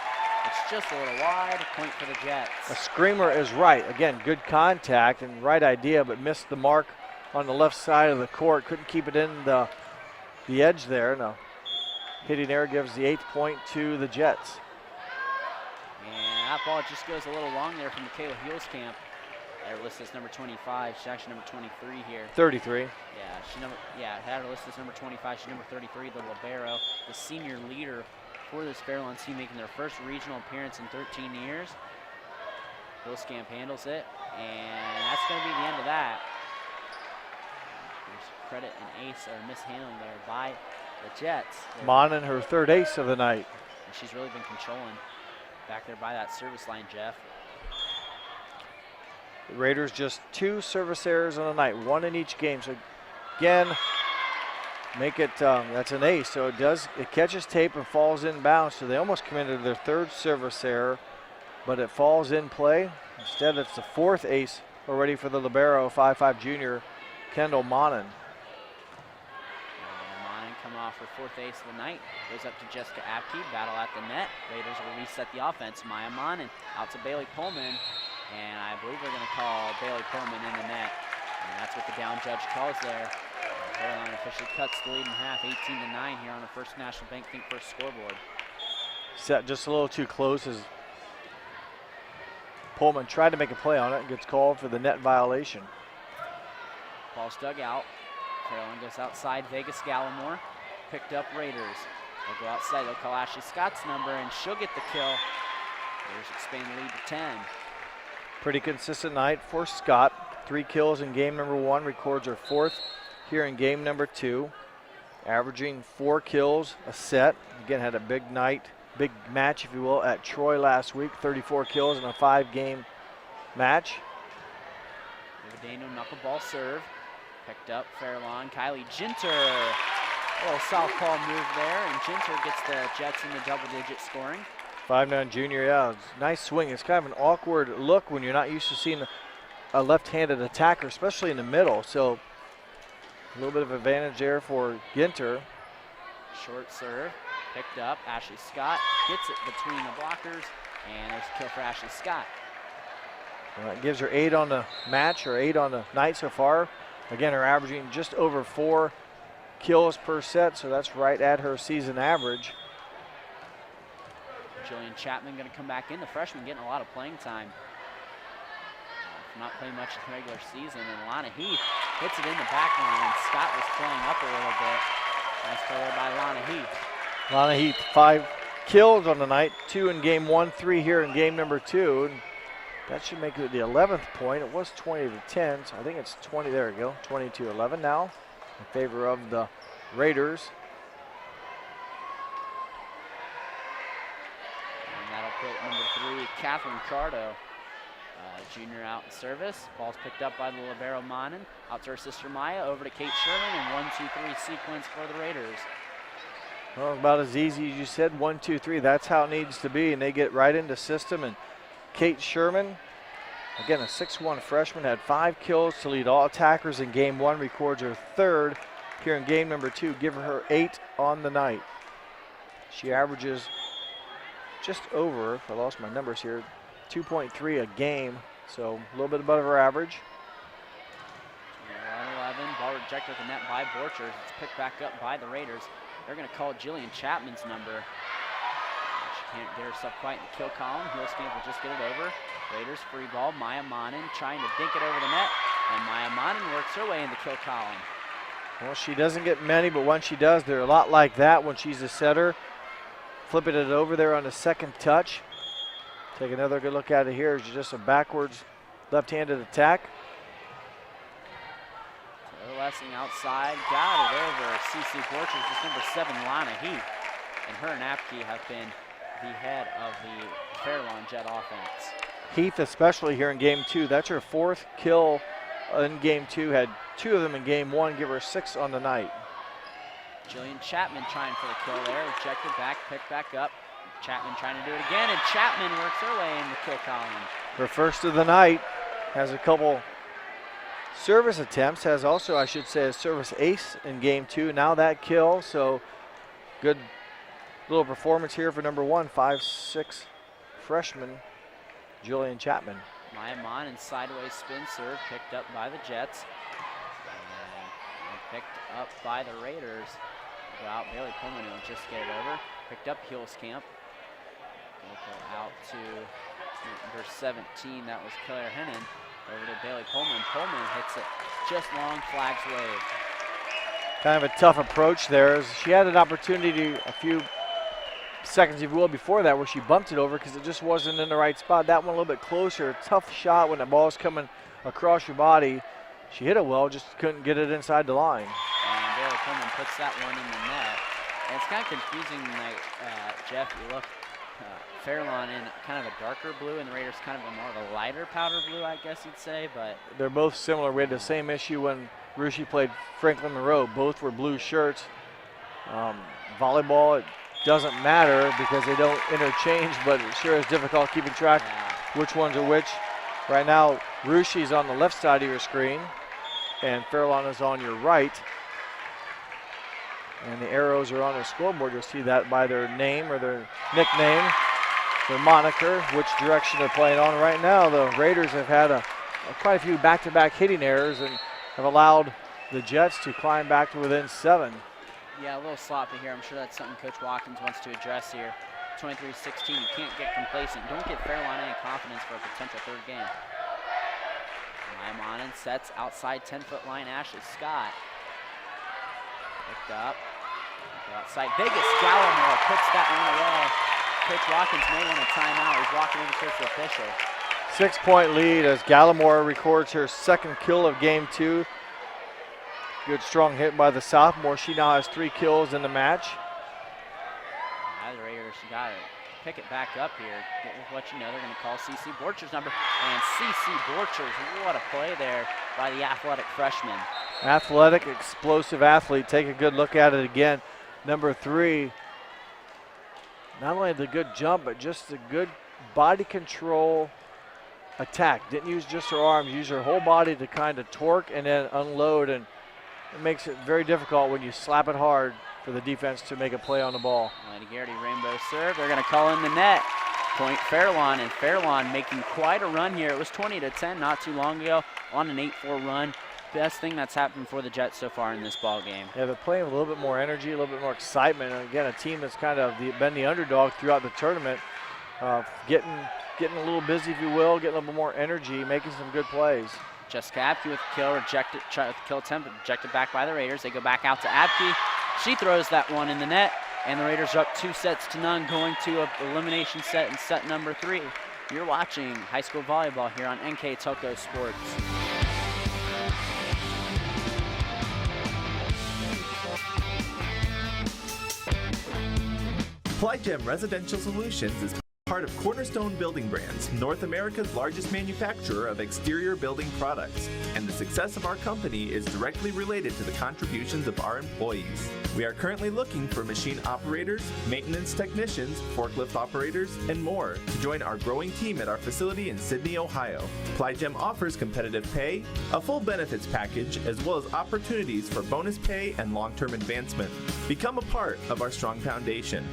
it's just a little wide. Point for the Jets. A screamer is right. Again, good contact and right idea, but missed the mark on the left side of the court. Couldn't keep it in the edge there. No. Hitting error gives the 8th point to the Jets. And that ball just goes a little long there from Michaela Heelskamp. They're listed as number 25. She's actually number 23 here. 33. Yeah, had her listed as number 25. She's number 33, the libero, the senior leader for this Fairlawn team, making their first regional appearance in 13 years. Heelskamp handles it, and that's going to be the end of that. There's credit and ace or mishandling there by the Jets. Monin, her third ace of the night. And she's really been controlling back there by that service line, Jeff. The Raiders just 2 service errors on the night, 1 in each game. So again, make it, that's an ace. So it catches tape and falls inbounds. So they almost committed their 3rd service error, but it falls in play. Instead, it's the 4th ace already for the libero, 5'5" junior, Kendall Monin. Monin come off her 4th ace of the night. Goes up to Jessica Apke, battle at the net. Raiders will reset the offense. Maya Monin out to Bailey Pullman. And I believe they're going to call Bailey Pullman in the net. And that's what the down judge calls there. Fairlawn officially cuts the lead in half, 18-9 here on the First National Bank Think First scoreboard. Set just a little too close as Pullman tried to make a play on it and gets called for the net violation. Ball's dug out. Fairlawn goes outside. Vegas Gallimore picked up Raiders. They'll go outside. They'll call Ashley Scott's number, and she'll get the kill. Raiders expand the lead to 10. Pretty consistent night for Scott. 3 kills in game number 1, records her 4th here in game number 2. Averaging 4 kills a set. Again, had a big night, big match, if you will, at Troy last week. 34 kills in a 5-game match. Rivadano knuckleball serve. Picked up Fairlawn. Kylie Ginter. A little southpaw move there, and Ginter gets the Jets into double-digit scoring. 5'9" junior, yeah, nice swing. It's kind of an awkward look when you're not used to seeing a left-handed attacker, especially in the middle. So a little bit of advantage there for Ginter. Short serve, picked up. Ashley Scott gets it between the blockers, and there's a kill for Ashley Scott. Well, that gives her 8 on the match, or 8 on the night so far. Again, her averaging just over 4 kills per set, so that's right at her season average. Jillian Chapman going to come back in. The freshman getting a lot of playing time. Not playing much in the regular season. And Lana Heath hits it in the back line. Scott was playing up a little bit. Nice play there by Lana Heath. Lana Heath, 5 kills on the night. 2 in game 1, 3 here in game number 2. And that should make it the 11th point. It was 20-10, so I think it's 20. There we go. 22-11 now. in favor of the Raiders. And that'll put number 3, Catherine Cardo, junior, out in service. Ball's picked up by the libero Manin. Out to her sister Maya, over to Kate Sherman, and 1-2-3 sequence for the Raiders. Well, about as easy as you said, 1, 2, 3. That's how it needs to be, and they get right into system. And Kate Sherman, again, a 6'1" freshman, had 5 kills to lead all attackers in game 1, records her 3rd here in game number 2, giving her 8 on the night. She averages just over, if I lost my numbers here, 2.3 a game, so a little bit above her average. 11, ball rejected at the net by Borchers. It's picked back up by the Raiders. They're going to call Jillian Chapman's number. She can't get herself quite in the kill column. Hillscamp will just get it over. Raiders free ball. Maya Manin trying to dink it over the net, and Maya Manin works her way in the kill column. Well, she doesn't get many, but when she does, they're a lot like that when she's a setter. Flipping it over there on the second touch. Take another good look at it here. It's just a backwards left-handed attack. Lessing outside, got it over C.C. Borchers. This number 7, Lana Heath. And her and Apke have been the head of the Fairlawn Jet offense. Heath, especially here in game 2, that's her 4th kill in game 2. Had 2 of them in game 1, give her 6 on the night. Jillian Chapman trying for the kill there, rejected back, picked back up. Chapman trying to do it again, and Chapman works her way in the kill column. Her first of the night, has a couple service attempts, has also, I should say, a service ace in game 2. Now that kill, so good little performance here for number 1, 5'6" freshman, Jillian Chapman. Maya Mon and sideways spin serve picked up by the Jets. And picked up by the Raiders. Go out, Bailey Pullman will just get it over. Picked up Hillscamp. Go out to number 17, that was Claire Hennon. Over to Bailey Pullman. Pullman hits it just long, flags wave. Kind of a tough approach there. As she had an opportunity a few seconds, if you will, before that where she bumped it over because it just wasn't in the right spot. That one a little bit closer. Tough shot when the ball's coming across your body. She hit it well, just couldn't get it inside the line. And Bailey Pullman puts that one in the net. And it's kind of confusing tonight, Jeff. You look, Fairlawn in kind of a darker blue, and the Raiders kind of a more of a lighter powder blue, I guess you'd say. But they're both similar. We had the same issue when Rushi played Franklin Monroe. Both were blue shirts. Volleyball, it doesn't matter because they don't interchange, but it sure is difficult keeping track which ones are which. Right now, Rushi's on the left side of your screen, and Fairlawn is on your right. And the arrows are on the scoreboard. You'll see that by their name or their nickname, their moniker, which direction they're playing on. Right now, the Raiders have had quite a few back-to-back hitting errors and have allowed the Jets to climb back to within 7. yeah, a little sloppy here. I'm sure that's something Coach Watkins wants to address here. 23-16, you can't get complacent. Don't get Fairlawn any confidence for a potential 3rd game. Maimonen sets outside 10-foot line, Ashley Scott. Picked up. Outside Vegas, Gallimore puts that one away. Coach Watkins may want a timeout. He's walking over towards the official. 6-point lead as Gallimore records her 2nd kill of game 2. Good strong hit by the sophomore. She now has 3 kills in the match. The Raiders got it. Pick it back up here. Let you know they're going to call C.C. Borchers' number. And C.C. Borchers, what a play there by the athletic freshman. Athletic, explosive athlete. Take a good look at it again. Number 3, not only the good jump, but just the good body control attack. Didn't use just her arms, use her whole body to kind of torque and then unload. And it makes it very difficult when you slap it hard for the defense to make a play on the ball. Lady Garrity rainbow serve. They're going to call in the net. Point Fairlawn, and Fairlawn making quite a run here. It was 20-10 not too long ago on an 8-4 run. Best thing that's happened for the Jets so far in this ball game. Yeah, they're playing with a little bit more energy, a little bit more excitement. And again, a team that's kind of been the underdog throughout the tournament, getting a little busy, if you will, getting a little bit more energy, making some good plays. Jessica Abke with the kill, rejected, tried with the kill attempt, rejected back by the Raiders. They go back out to Abke. She throws that one in the net, and the Raiders are up 2-0 going to an elimination set in set number 3. You're watching high school volleyball here on NKTelco Sports. Plygem Residential Solutions is part of Cornerstone Building Brands, North America's largest manufacturer of exterior building products, and the success of our company is directly related to the contributions of our employees. We are currently looking for machine operators, maintenance technicians, forklift operators, and more to join our growing team at our facility in Sydney, Ohio. Plygem offers competitive pay, a full benefits package, as well as opportunities for bonus pay and long-term advancement. Become a part of our strong foundation.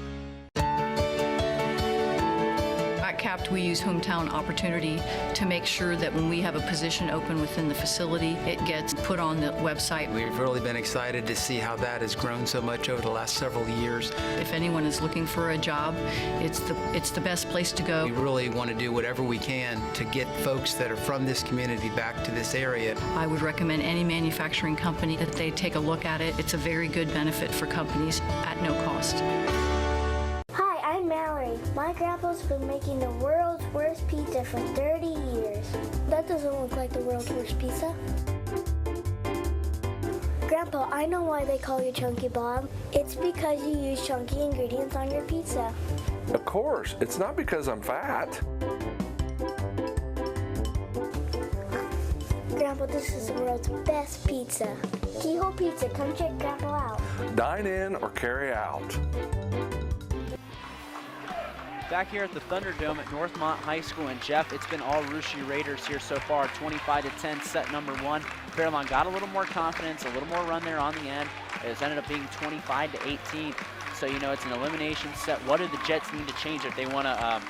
At CAPT, we use hometown opportunity to make sure that when we have a position open within the facility, it gets put on the website. We've really been excited to see how that has grown so much over the last several years. If anyone is looking for a job, it's the best place to go. We really want to do whatever we can to get folks that are from this community back to this area. I would recommend any manufacturing company that they take a look at it. It's a very good benefit for companies at no cost. My grandpa's been making the world's worst pizza for 30 years. That doesn't look like the world's worst pizza. Grandpa, I know why they call you Chunky Bob. It's because you use chunky ingredients on your pizza. Of course, it's not because I'm fat. Grandpa, this is the world's best pizza. Keyhole Pizza, come check Grandpa out. Dine in or carry out. Back here at the Thunderdome at Northmont High School, and Jeff, it's been all Russia Raiders here so far, 25-10, set number 1. Fairlawn got a little more confidence, a little more run there on the end. It's ended up being 25-18. So, you know, it's an elimination set. What do the Jets need to change if they want to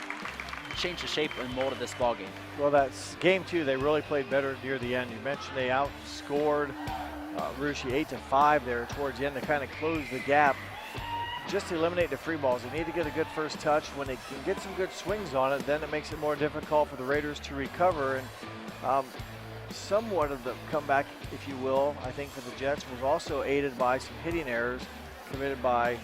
change the shape and mold of this ball game? Well, that's game 2. They really played better near the end. You mentioned they outscored Russia 8-5 there towards the end to kind of close the gap. Just to eliminate the free balls, they need to get a good first touch. When they can get some good swings on it, then it makes it more difficult for the Raiders to recover. And somewhat of the comeback, if you will, I think for the Jets was also aided by some hitting errors committed by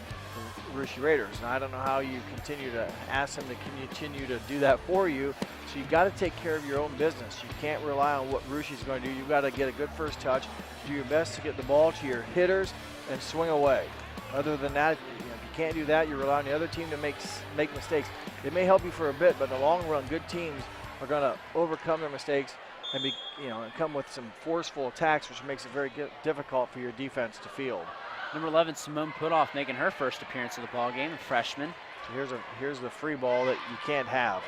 the Russia Raiders. And I don't know how you continue to ask them to continue to do that for you. So you've got to take care of your own business. You can't rely on what Russia's going to do. You've got to get a good first touch, do your best to get the ball to your hitters, and swing away. Other than that, if you can't do that, you rely on the other team to make mistakes. It may help you for a bit, but in the long run, good teams are going to overcome their mistakes and and come with some forceful attacks, which makes it very difficult for your defense to field. Number 11, Simone Putoff, making her first appearance of the ball game, a freshman. So here's the free ball that you can't have.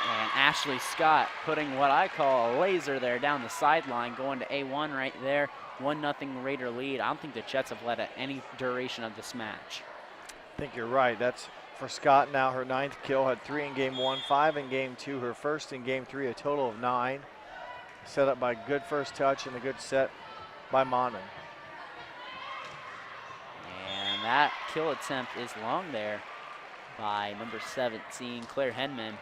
And Ashley Scott putting what I call a laser there down the sideline, going to A1 right there. 1-0 Raider lead. I don't think the Jets have led at any duration of this match. I think you're right. That's for Scott now, her 9th kill. Had 3 in game 1, 5 in game 2, her first in game 3, a total of 9. Set up by good first touch and a good set by Monin. And that kill attempt is long there by number 17, Claire Henman.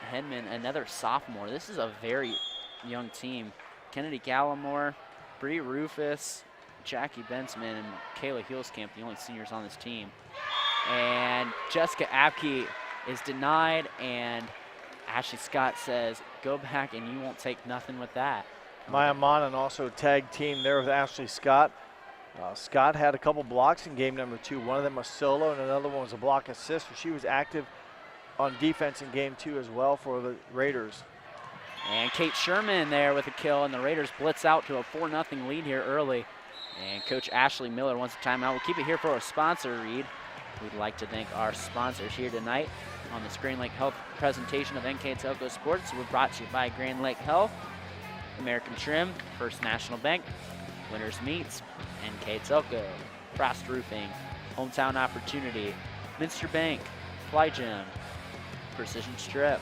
Henman, another sophomore. This is a very young team. Kennedy Gallimore, Bree Rufus, Jackie Bensman, and Kayla Heelskamp, the only seniors on this team. And Jessica Apke is denied, and Ashley Scott says, go back and you won't take nothing with that. Maya Monin also tag team there with Ashley Scott. Scott had a couple blocks in game number 2. One of them was solo, and another one was a block assist. So she was active on defense in game 2 as well for the Raiders. And Kate Sherman there with a kill, and the Raiders blitz out to a 4-0 lead here early. And Coach Ashley Miller wants a timeout. We'll keep it here for a sponsor read. We'd like to thank our sponsors here tonight on this Grand Lake Health presentation of NKTelco Sports. We're brought to you by Grand Lake Health, American Trim, First National Bank, Winners Meats, NKTelco, Frost Roofing, Hometown Opportunity, Minster Bank, Plygem, Precision Strip,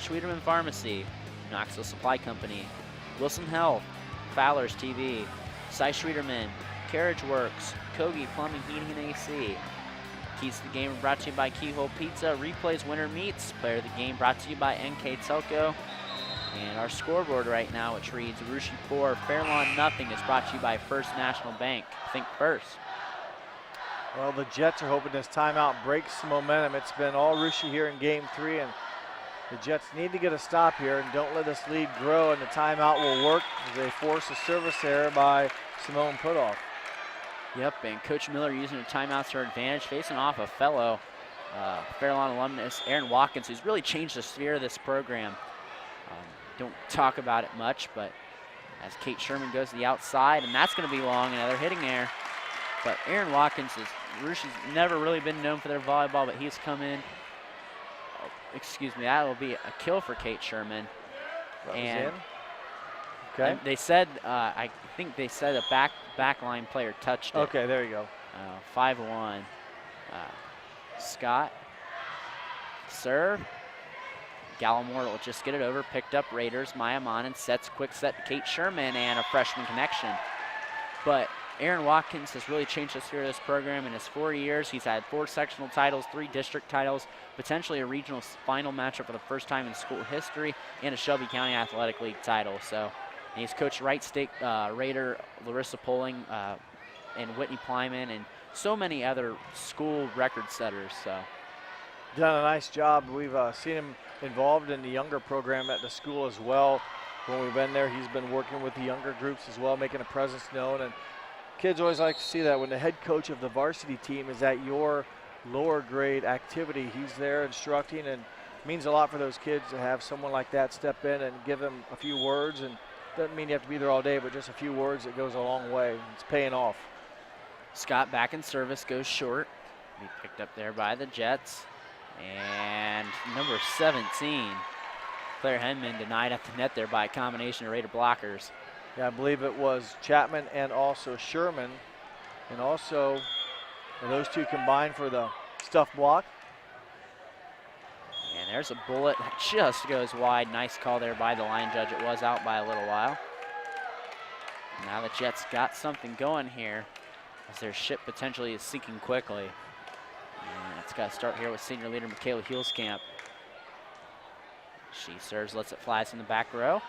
Schwederman Pharmacy, Knoxville Supply Company, Wilson Health, Fowler's TV, Cy Schwederman, Carriage Works, Kogi Plumbing, Heating, and AC. Keys to the game are brought to you by Keyhole Pizza, Replays Winter Meats, Player of the Game brought to you by NKTelco. And our scoreboard right now, which reads Russia 4, Fairlawn nothing, is brought to you by First National Bank. Think first. Well, the Jets are hoping this timeout breaks some momentum. It's been all Russia here in game 3, and the Jets need to get a stop here and don't let this lead grow, and the timeout will work as they force a service error by Simone Putoff. Yep, and Coach Miller using the timeouts to her advantage, facing off a fellow Fairlawn alumnus Aaron Watkins, who's really changed the sphere of this program. Don't talk about it much, but as Kate Sherman goes to the outside, and that's going to be long, another hitting error. But Aaron Watkins Rouge's never really been known for their volleyball, but he's come in. Oh, excuse me, that will be a kill for Kate Sherman. And okay. And they said, I think they said a backline player touched it. Okay, there you go. 5-1. Scott, serve. Gallimore will just get it over, picked up Raiders. Maya Monin sets quick set to Kate Sherman and a freshman connection. But Aaron Watkins has really changed the sphere of this program in his 4 years. He's had 4 sectional titles, 3 district titles, potentially a regional final matchup for the first time in school history, and a Shelby County Athletic League title. So he's coached Wright State Raider Larissa Poling and Whitney Plyman and so many other school record setters. So done a nice job. We've seen him involved in the younger program at the school as well. When we've been there, he's been working with the younger groups as well, making a presence known. And kids always like to see that when the head coach of the varsity team is at your lower grade activity, he's there instructing, and it means a lot for those kids to have someone like that step in and give them a few words. And doesn't mean you have to be there all day, but just a few words, it goes a long way. It's paying off. Scott back in service, goes short. Be picked up there by the Jets. And number 17, Claire Henman, denied at the net there by a combination of Raider blockers. Yeah, I believe it was Chapman and also Sherman. And also, those two combined for the stuff block. And there's a bullet that just goes wide. Nice call there by the line judge. It was out by a little while. Now the Jets got something going here as their ship potentially is sinking quickly. And it's got to start here with senior leader Michaela Huelskamp. She serves, lets it fly in the back row.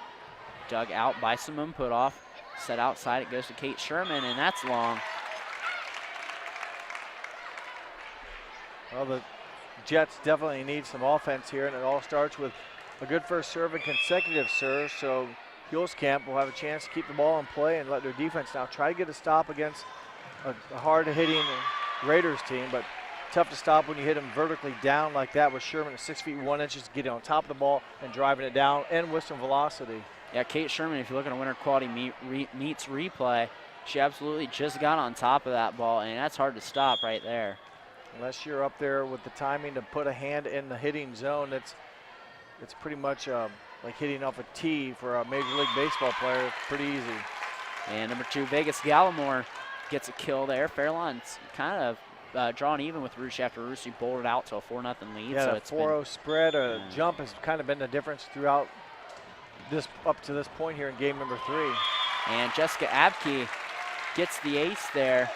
Dug out by Simone Putoff. Set outside, it goes to Kate Sherman, and that's long. Well, the Jets definitely need some offense here, and it all starts with a good first serve and consecutive serves. So Huelskamp will have a chance to keep the ball in play and let their defense now try to get a stop against a hard-hitting Raiders team, but tough to stop when you hit them vertically down like that with Sherman at 6 feet 1 inches, getting on top of the ball and driving it down and with some velocity. Yeah, Kate Sherman, if you look at a Winter Quality Meets replay, she absolutely just got on top of that ball, and that's hard to stop right there. Unless you're up there with the timing to put a hand in the hitting zone, it's pretty much like hitting off a tee for a Major League Baseball player. It's pretty easy. And number 2, Vegas Gallimore gets a kill there. Fairlawn's kind of drawn even with Rouge after Rouge bowled out to a 4-0 lead. Yeah, so the it's 4-0 spread or jump has kind of been the difference throughout this up to this point here in game number 3. And Jessica Abke gets the ace there.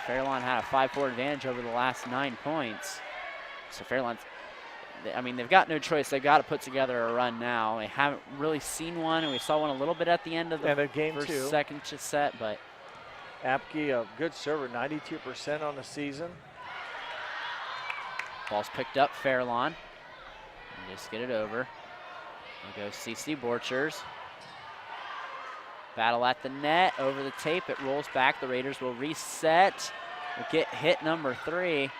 Fairlawn had a 5-4 advantage over the last 9 points. So Fairlawn's, I mean, they've got no choice. They've got to put together a run now. They haven't really seen one, and we saw one a little bit at the end of the game first second set, but Apke, a good server, 92% on the season. Ball's picked up, Fairlawn. And just get it over. There goes CC Borchers. Battle at the net, over the tape, it rolls back. The Raiders will reset. We'll get hit number 3,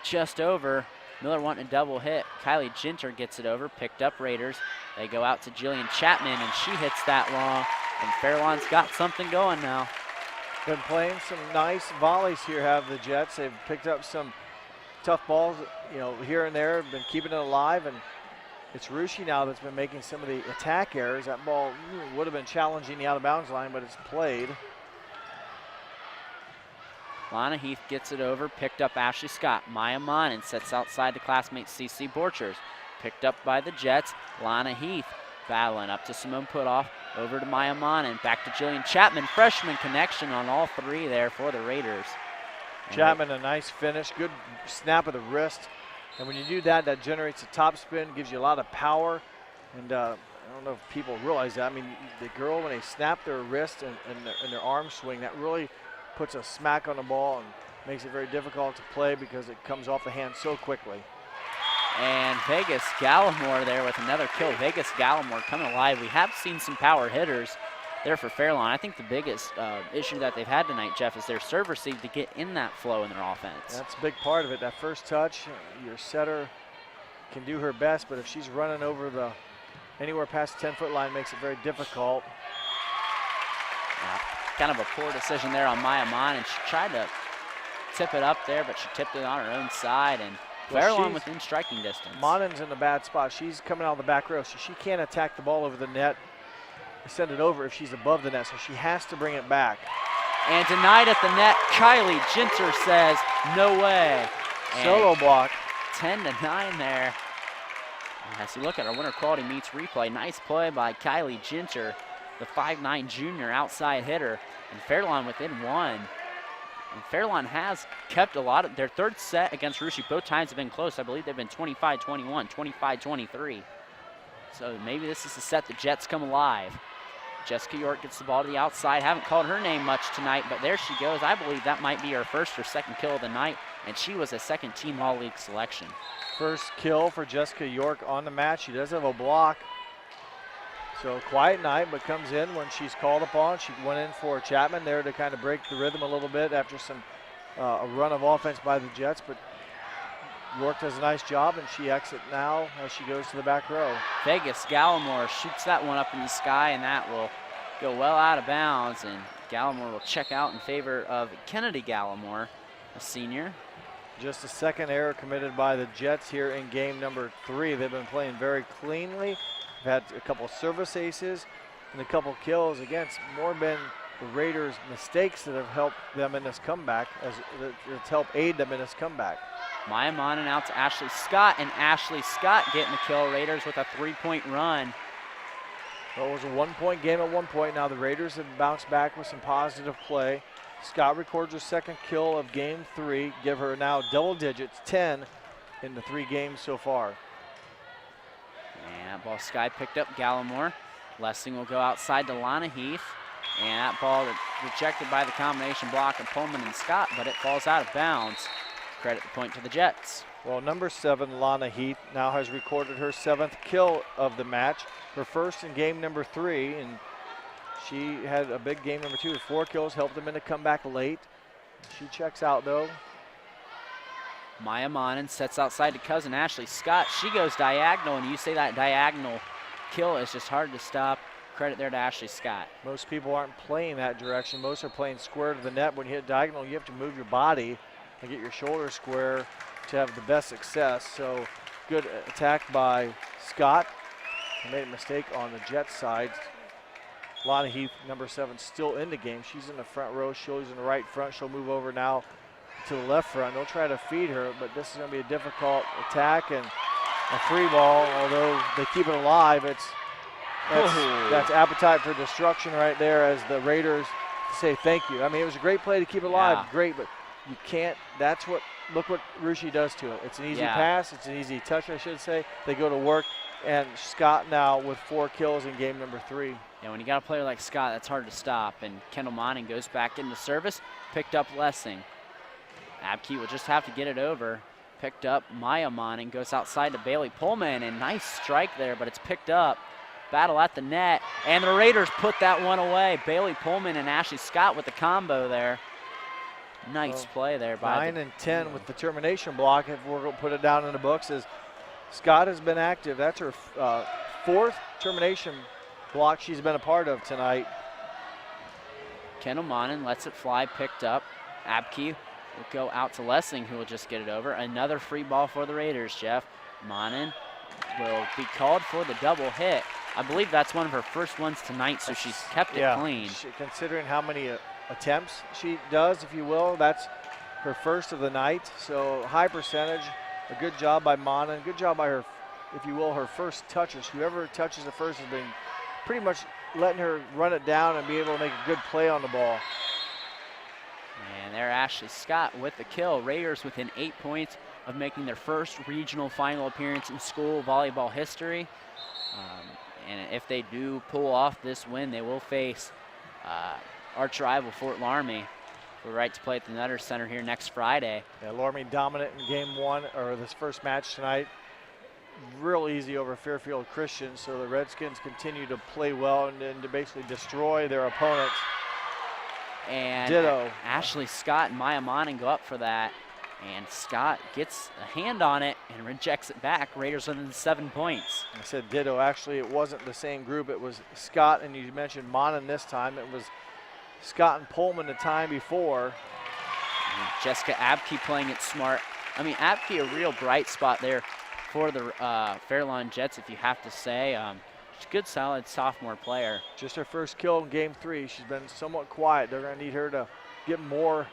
just over. Miller wanting a double hit. Kylie Ginter gets it over, picked up Raiders. They go out to Jillian Chapman, and she hits that long. And Fairlawn's got something going now. Been playing some nice volleys here, have the Jets. They've picked up some tough balls, you know, here and there, been keeping it alive, and it's Rushi now that's been making some of the attack errors. That ball would have been challenging the out-of-bounds line, but it's played. Lana Heath gets it over, picked up Ashley Scott. Maya Monin sets outside the classmate CC Borchers. Picked up by the Jets. Lana Heath battling up to Simone Putoff. Over to Maya Monin, back to Jillian Chapman. Freshman connection on all 3 there for the Raiders. Chapman, a nice finish, good snap of the wrist. And when you do that, that generates a top spin, gives you a lot of power. And I don't know if people realize that. I mean, the girl, when they snap their wrist and their arm swing, that really puts a smack on the ball and makes it very difficult to play because it comes off the hand so quickly. And Vegas Gallimore there with another kill. Vegas Gallimore coming alive. We have seen some power hitters there for Fairlawn. I think the biggest issue that they've had tonight, Jeff, is their serve receive to get in that flow in their offense. That's a big part of it. That first touch, your setter can do her best, but if she's running over the anywhere past the 10-foot line, makes it very difficult. Kind of a poor decision there on Maya Mon, and she tried to tip it up there, but she tipped it on her own side, and Fairlawn within striking distance. Monen's in a bad spot. She's coming out of the back row, so she can't attack the ball over the net, send it over if she's above the net, so she has to bring it back. And denied at the net, Kylie Ginter says, no way. Solo block. 10-9 there. And as you look at our winter quality meets replay, nice play by Kylie Ginter, the 5'9" junior outside hitter, and Fairlawn within one. And Fairlawn has kept a lot of their third set against Russia. Both times have been close. I believe they've been 25-21, 25-23. So maybe this is the set the Jets come alive. Jessica York gets the ball to the outside. Haven't called her name much tonight, but there she goes. I believe that might be her first or second kill of the night, and she was a second team All-League selection. First kill for Jessica York on the match. She does have a block. So quiet night, but comes in when she's called upon. She went in for Chapman there to kind of break the rhythm a little bit after some a run of offense by the Jets, but York does a nice job, and she exits now as she goes to the back row. Vegas Gallimore shoots that one up in the sky, and that will go well out of bounds, and Gallimore will check out in favor of Kennedy Gallimore, a senior. Just a second error committed by the Jets here in game number 3. They've been playing very cleanly. They've had a couple service aces and a couple kills. Again, it's more been the Raiders' mistakes that have helped them in this comeback, as it's helped aid them in this comeback. Maya Monin out to Ashley Scott, and Ashley Scott getting the kill. Raiders with a 3-point run. Well, it was a 1-point game at one point. Now the Raiders have bounced back with some positive play. Scott records her second kill of game 3. Give her now double digits, 10 in the 3 games so far. And that ball Sky picked up Gallimore. Lessing will go outside to Lana Heath. And that ball rejected by the combination block of Pullman and Scott, but it falls out of bounds. Credit the point to the Jets. Well, number 7, Lana Heath, now has recorded her 7th kill of the match, her first in game number 3, and she had a big game number 2 with 4 kills, helped them in the comeback late. She checks out though. Maya Monin sets outside to cousin Ashley Scott. She goes diagonal, and you say that diagonal kill is just hard to stop. Credit there to Ashley Scott. Most people aren't playing that direction. Most are playing square to the net. When you hit diagonal, you have to move your body and get your shoulder square to have the best success. So good attack by Scott. Made a mistake on the Jets side. Lana Heath, number 7, still in the game. She's in the front row. She's in the right front. She'll move over now to the left front. They'll try to feed her, but this is going to be a difficult attack and a free ball. Although they keep it alive, that's appetite for destruction right there as the Raiders say thank you. I mean, it was a great play to keep it alive, great, but you can't, look what Russia does to it. It's an easy pass, it's an easy touch, I should say. They go to work, and Scott now with 4 kills in game number 3. Yeah, when you got a player like Scott, that's hard to stop, and Kendall Monin goes back into service, picked up Lessing. Abke will just have to get it over. Picked up Maya Monin, goes outside to Bailey Pullman, and nice strike there, but it's picked up. Battle at the net, and the Raiders put that one away. Bailey Pullman and Ashley Scott with the combo there. Nice play there by 9 and 10 with the termination block. If we're going to put it down in the books, as Scott has been active. That's her 4th termination block she's been a part of tonight. Kendall Monin lets it fly, picked up. Abke will go out to Lessing, who will just get it over. Another free ball for the Raiders, Jeff. Monin will be called for the double hit. I believe that's one of her first ones tonight, so she's kept it clean. Considering how many attempts she does, if you will, that's her first of the night. So high percentage, a good job by Monin, good job by her, if you will, her first touchers. Whoever touches the first has been pretty much letting her run it down and be able to make a good play on the ball. And there Ashley Scott with the kill. Raiders within 8 points of making their first regional final appearance in school volleyball history. And if they do pull off this win, they will face arch rival Fort Laramie for the right to play at the Nutter Center here next Friday. Yeah, Laramie dominant in game 1, or this first match tonight. real easy over Fairfield Christian, so the Redskins continue to play well and to basically destroy their opponents. And Ditto. Ashley Scott and Maya Monin go up for that. And Scott gets a hand on it and rejects it back. Raiders within 7 points. I said ditto. Actually, it wasn't the same group. It was Scott, and you mentioned Monin this time. It was Scott and Pullman the time before. And Jessica Abke playing it smart. I mean, Abke a real bright spot there for the Fairlawn Jets, if you have to say. She's a good, solid sophomore player. Just her first kill in game 3. She's been somewhat quiet. They're going to need her to get more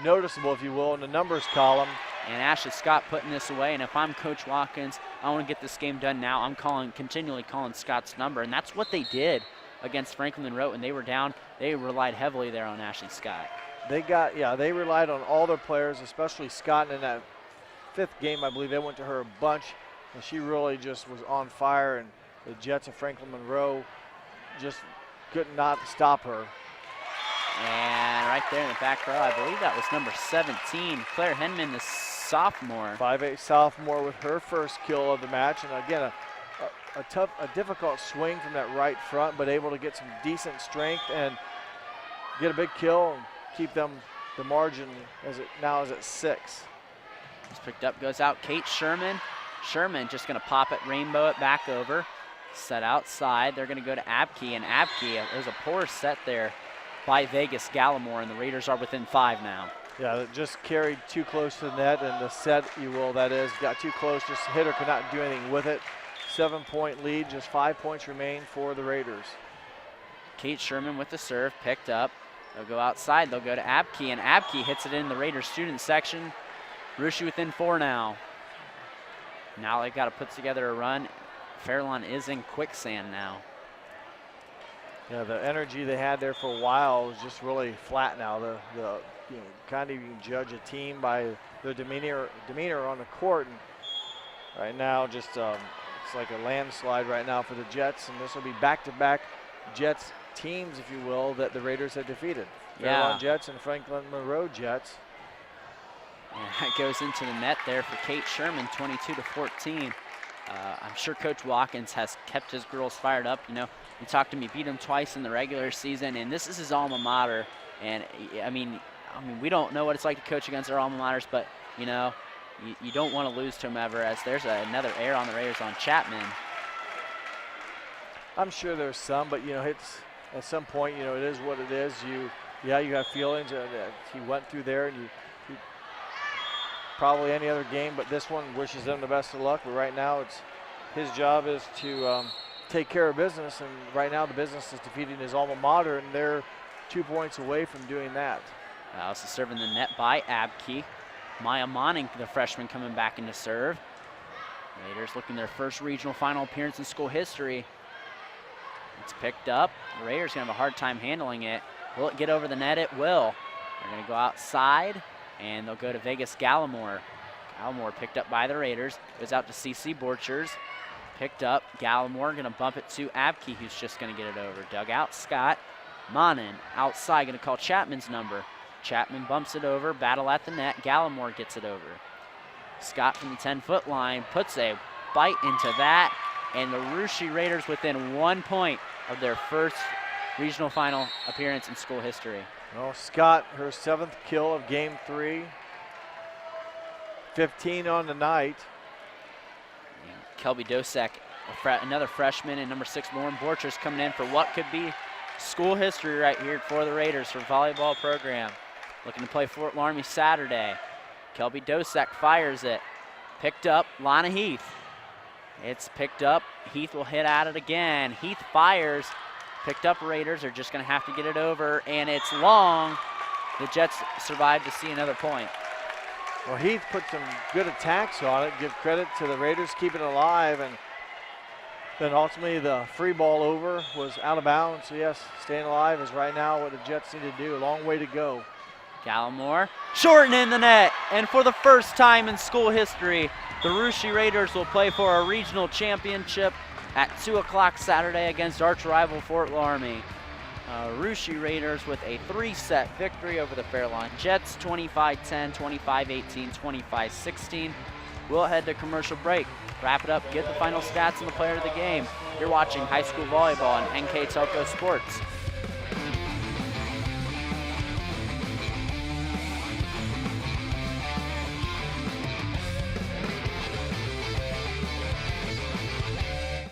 noticeable, if you will, in the numbers column. And Ashley Scott putting this away. And if I'm Coach Watkins, I want to get this game done now. I'm continually calling Scott's number. And that's what they did against Franklin Monroe. When they were down, they relied heavily there on Ashley Scott. They relied on all their players, especially Scott. And in that 5th game, I believe they went to her a bunch. And she really just was on fire. And the Jets of Franklin Monroe just could not stop her. And right there in the back row, I believe that was number 17, Claire Henman, the sophomore. 5'8" sophomore with her first kill of the match. And again, a difficult swing from that right front, but able to get some decent strength and get a big kill and keep them the margin as it now is at 6. It's picked up, goes out. Kate Sherman. Sherman just going to pop it, rainbow it back over. Set outside. They're going to go to Abke, and Abke, there's a poor set there by Vegas Gallimore, and the Raiders are within 5 now. Yeah, that just carried too close to the net, and the set, you will, that is, got too close. Just hitter could not do anything with it. 7-point lead, just 5 points remain for the Raiders. Kate Sherman with the serve, picked up. They'll go outside, they'll go to Abke, and Abke hits it in the Raiders student section. Rushi within 4 now. Now they've got to put together a run. Fairlawn is in quicksand now. Yeah, the energy they had there for a while is just really flat now. Kind of you can judge a team by their demeanor on the court. And right now, just it's like a landslide right now for the Jets, and this will be back-to-back Jets teams, if you will, that the Raiders have defeated. Fairlawn Jets and Franklin Monroe Jets. And that goes into the net there for Kate Sherman, 22-14. I'm sure Coach Watkins has kept his girls fired up. You know, he talked to me, beat them twice in the regular season, and this is his alma mater. And I mean, we don't know what it's like to coach against our alma maters, but you know, you don't want to lose to them ever. As there's another error on the Raiders on Chapman. I'm sure there's some, but you know, it's at some point, you know, it is what it is. You have feelings. He went through there, and you probably any other game, but this one wishes them the best of luck. But right now, it's his job is to take care of business, and right now the business is defeating his alma mater, and they're 2 points away from doing that. Also serving the net by Abke. Maya Monning, the freshman, coming back into serve. Raiders looking their first regional final appearance in school history. It's picked up. The Raiders gonna have a hard time handling it. Will it get over the net? It will. They're gonna go outside, and they'll go to Vegas Gallimore. Gallimore picked up by the Raiders. Goes out to CC Borchers. Picked up. Gallimore gonna bump it to Abke, who's just gonna get it over. Dug out Scott. Monin outside, gonna call Chapman's number. Chapman bumps it over, battle at the net. Gallimore gets it over. Scott from the 10-foot line puts a bite into that, and the Rushi Raiders within 1 point of their first regional final appearance in school history. Well, Scott, her 7th kill of game 3. 15 on the night. Kelby Dosek, another freshman, and number 6, Lauren Borchers, coming in for what could be school history right here for the Raiders for volleyball program. Looking to play Fort Laramie Saturday. Kelby Dosek fires it. Picked up, Lana Heath. It's picked up. Heath will hit at it again. Heath fires. Picked up. Raiders are just going to have to get it over, and it's long. The Jets survived to see another point. Well, Heath put some good attacks on it. Give credit to the Raiders keeping it alive, and then ultimately the free ball over was out of bounds. So yes, staying alive is right now what the Jets need to do. A long way to go. Gallimore shortening the net, and for the first time in school history, the Rushi Raiders will play for a regional championship at 2 o'clock Saturday against arch rival Fort Laramie. Rushi Raiders with a 3-set victory over the Fairlawn Jets, 25-10, 25-18, 25-16. We'll head to commercial break, wrap it up, get the final stats and the player of the game. You're watching high school volleyball on NKTelco Sports.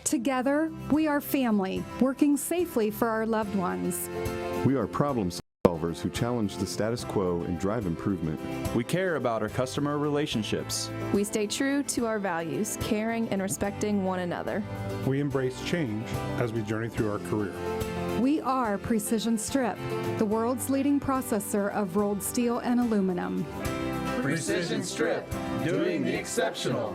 Together, we are family, working safely for our loved ones. We are problem solvers who challenge the status quo and drive improvement. We care about our customer relationships. We stay true to our values, caring and respecting one another. We embrace change as we journey through our career. We are Precision Strip, the world's leading processor of rolled steel and aluminum. Precision Strip, doing the exceptional.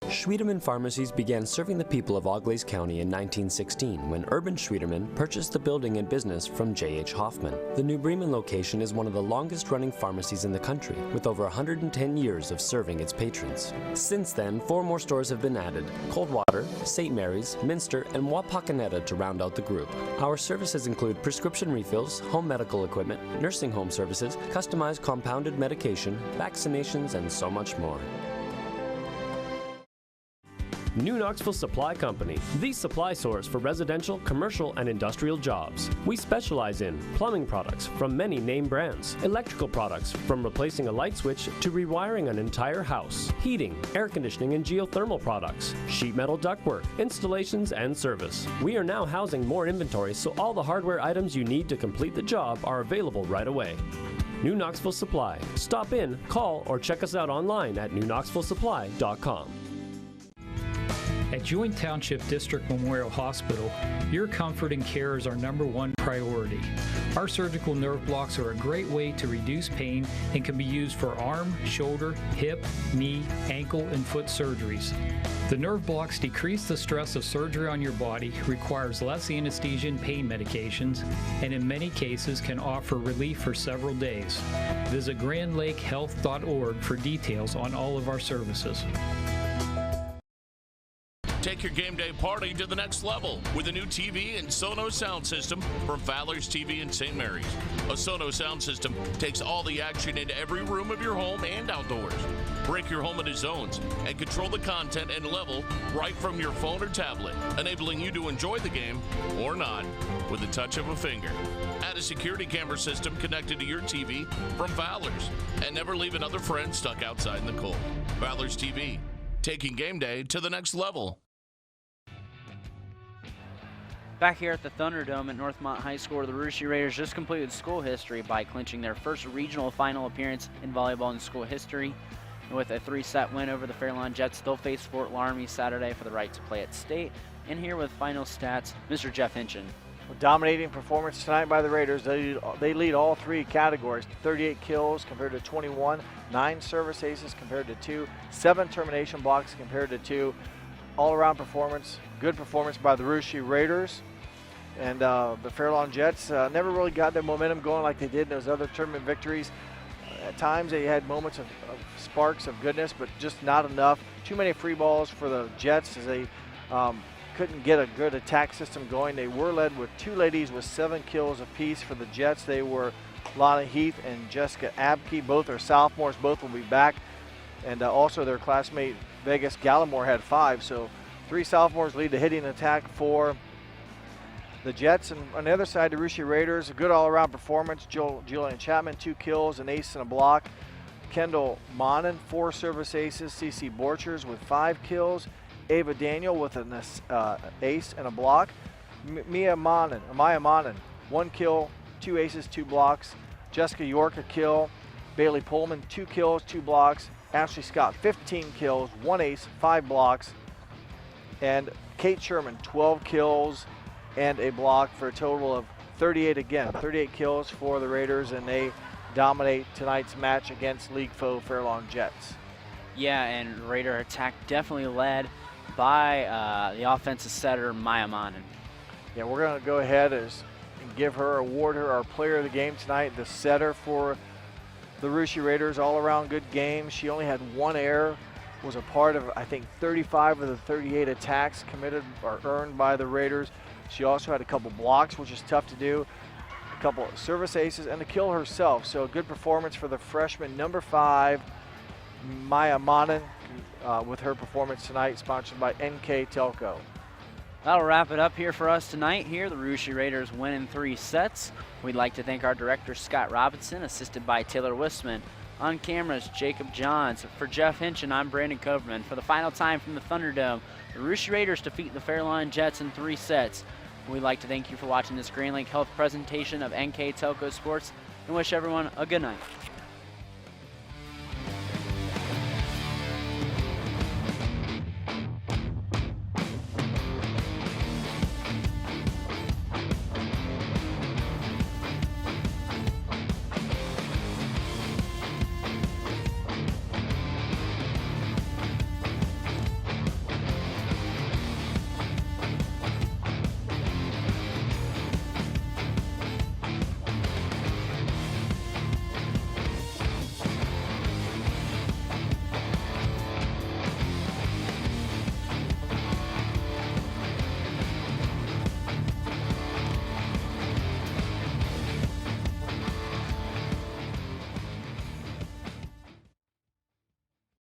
Schwiedemann Pharmacies began serving the people of Auglaize County in 1916 when Urban Schwiedemann purchased the building and business from J.H. Hoffman. The New Bremen location is one of the longest-running pharmacies in the country, with over 110 years of serving its patrons. Since then, 4 more stores have been added: Coldwater, St. Mary's, Minster, and Wapakoneta to round out the group. Our services include prescription refills, home medical equipment, nursing home services, customized compounded medication, vaccinations, and so much more. New Knoxville Supply Company, the supply source for residential, commercial, and industrial jobs. We specialize in plumbing products from many name brands, electrical products from replacing a light switch to rewiring an entire house, heating, air conditioning, and geothermal products, sheet metal ductwork, installations, and service. We are now housing more inventory, so all the hardware items you need to complete the job are available right away. New Knoxville Supply. Stop in, call, or check us out online at newknoxvillesupply.com. At Joint Township District Memorial Hospital, your comfort and care is our #1 priority. Our surgical nerve blocks are a great way to reduce pain and can be used for arm, shoulder, hip, knee, ankle, and foot surgeries. The nerve blocks decrease the stress of surgery on your body, requires less anesthesia and pain medications, and in many cases can offer relief for several days. Visit grandlakehealth.org for details on all of our services. Take your game day party to the next level with a new TV and Sonos sound system from Fowler's TV in St. Mary's. A Sonos sound system takes all the action into every room of your home and outdoors. Break your home into zones and control the content and level right from your phone or tablet, enabling you to enjoy the game or not with the touch of a finger. Add a security camera system connected to your TV from Fowler's, and never leave another friend stuck outside in the cold. Fowler's TV, taking game day to the next level. Back here at the Thunderdome at Northmont High School, the Russia Raiders just completed school history by clinching their first regional final appearance in volleyball in school history. And with a 3-set win over the Fairlawn Jets, they'll face Fort Laramie Saturday for the right to play at state. And here with final stats, Mr. Jeff Hinchin. A dominating performance tonight by the Raiders. They lead all 3 categories. 38 kills compared to 21, 9 service aces compared to 2, 7 termination blocks compared to 2. All-around performance, good performance by the Russia Raiders. And the Fairlawn Jets never really got their momentum going like they did in those other tournament victories. At times they had moments of sparks of goodness, but just not enough. Too many free balls for the Jets as they couldn't get a good attack system going. They were led with 2 ladies with 7 kills apiece for the Jets. They were Lana Heath and Jessica Abke. Both are sophomores. Both will be back. And also their classmate Vegas Gallimore had 5. So 3 sophomores lead the hitting attack for the Jets. And on the other side, the Russia Raiders, a good all-around performance. Julian Chapman, 2 kills, an ace and a block. Kendall Monin, 4 service aces. CC Borchers with 5 kills. Ava Daniel with an ace and a block. Maya Monin, 1 kill, 2 aces, 2 blocks. Jessica York, a kill. Bailey Pullman, 2 kills, 2 blocks. Ashley Scott, 15 kills, 1 ace, 5 blocks. And Kate Sherman, 12 kills and a block for a total of 38 again. 38 kills for the Raiders, and they dominate tonight's match against league foe Fairlawn Jets. Yeah, and Raider attack definitely led by the offensive setter, Maya Monin. Yeah, we're going to go ahead and award her our player of the game tonight, the setter for the Russia Raiders. All-around good game. She only had 1 error, was a part of, I think, 35 of the 38 attacks committed or earned by the Raiders. She also had a couple blocks, which is tough to do. a couple of service aces, and the kill herself. So a good performance for the freshman number 5, Maya Manan, with her performance tonight, sponsored by NKTelco. That'll wrap it up here for us tonight. Here, the Russia Raiders win in 3 sets. We'd like to thank our director, Scott Robinson, assisted by Taylor Wistman. On cameras, Jacob Johns. For Jeff Hinchin, I'm Brandon Coverman. For the final time from the Thunderdome, the Russia Raiders defeat the Fairlawn Jets in 3 sets. We'd like to thank you for watching this Grand Lake Health presentation of NKTelco Sports and wish everyone a good night.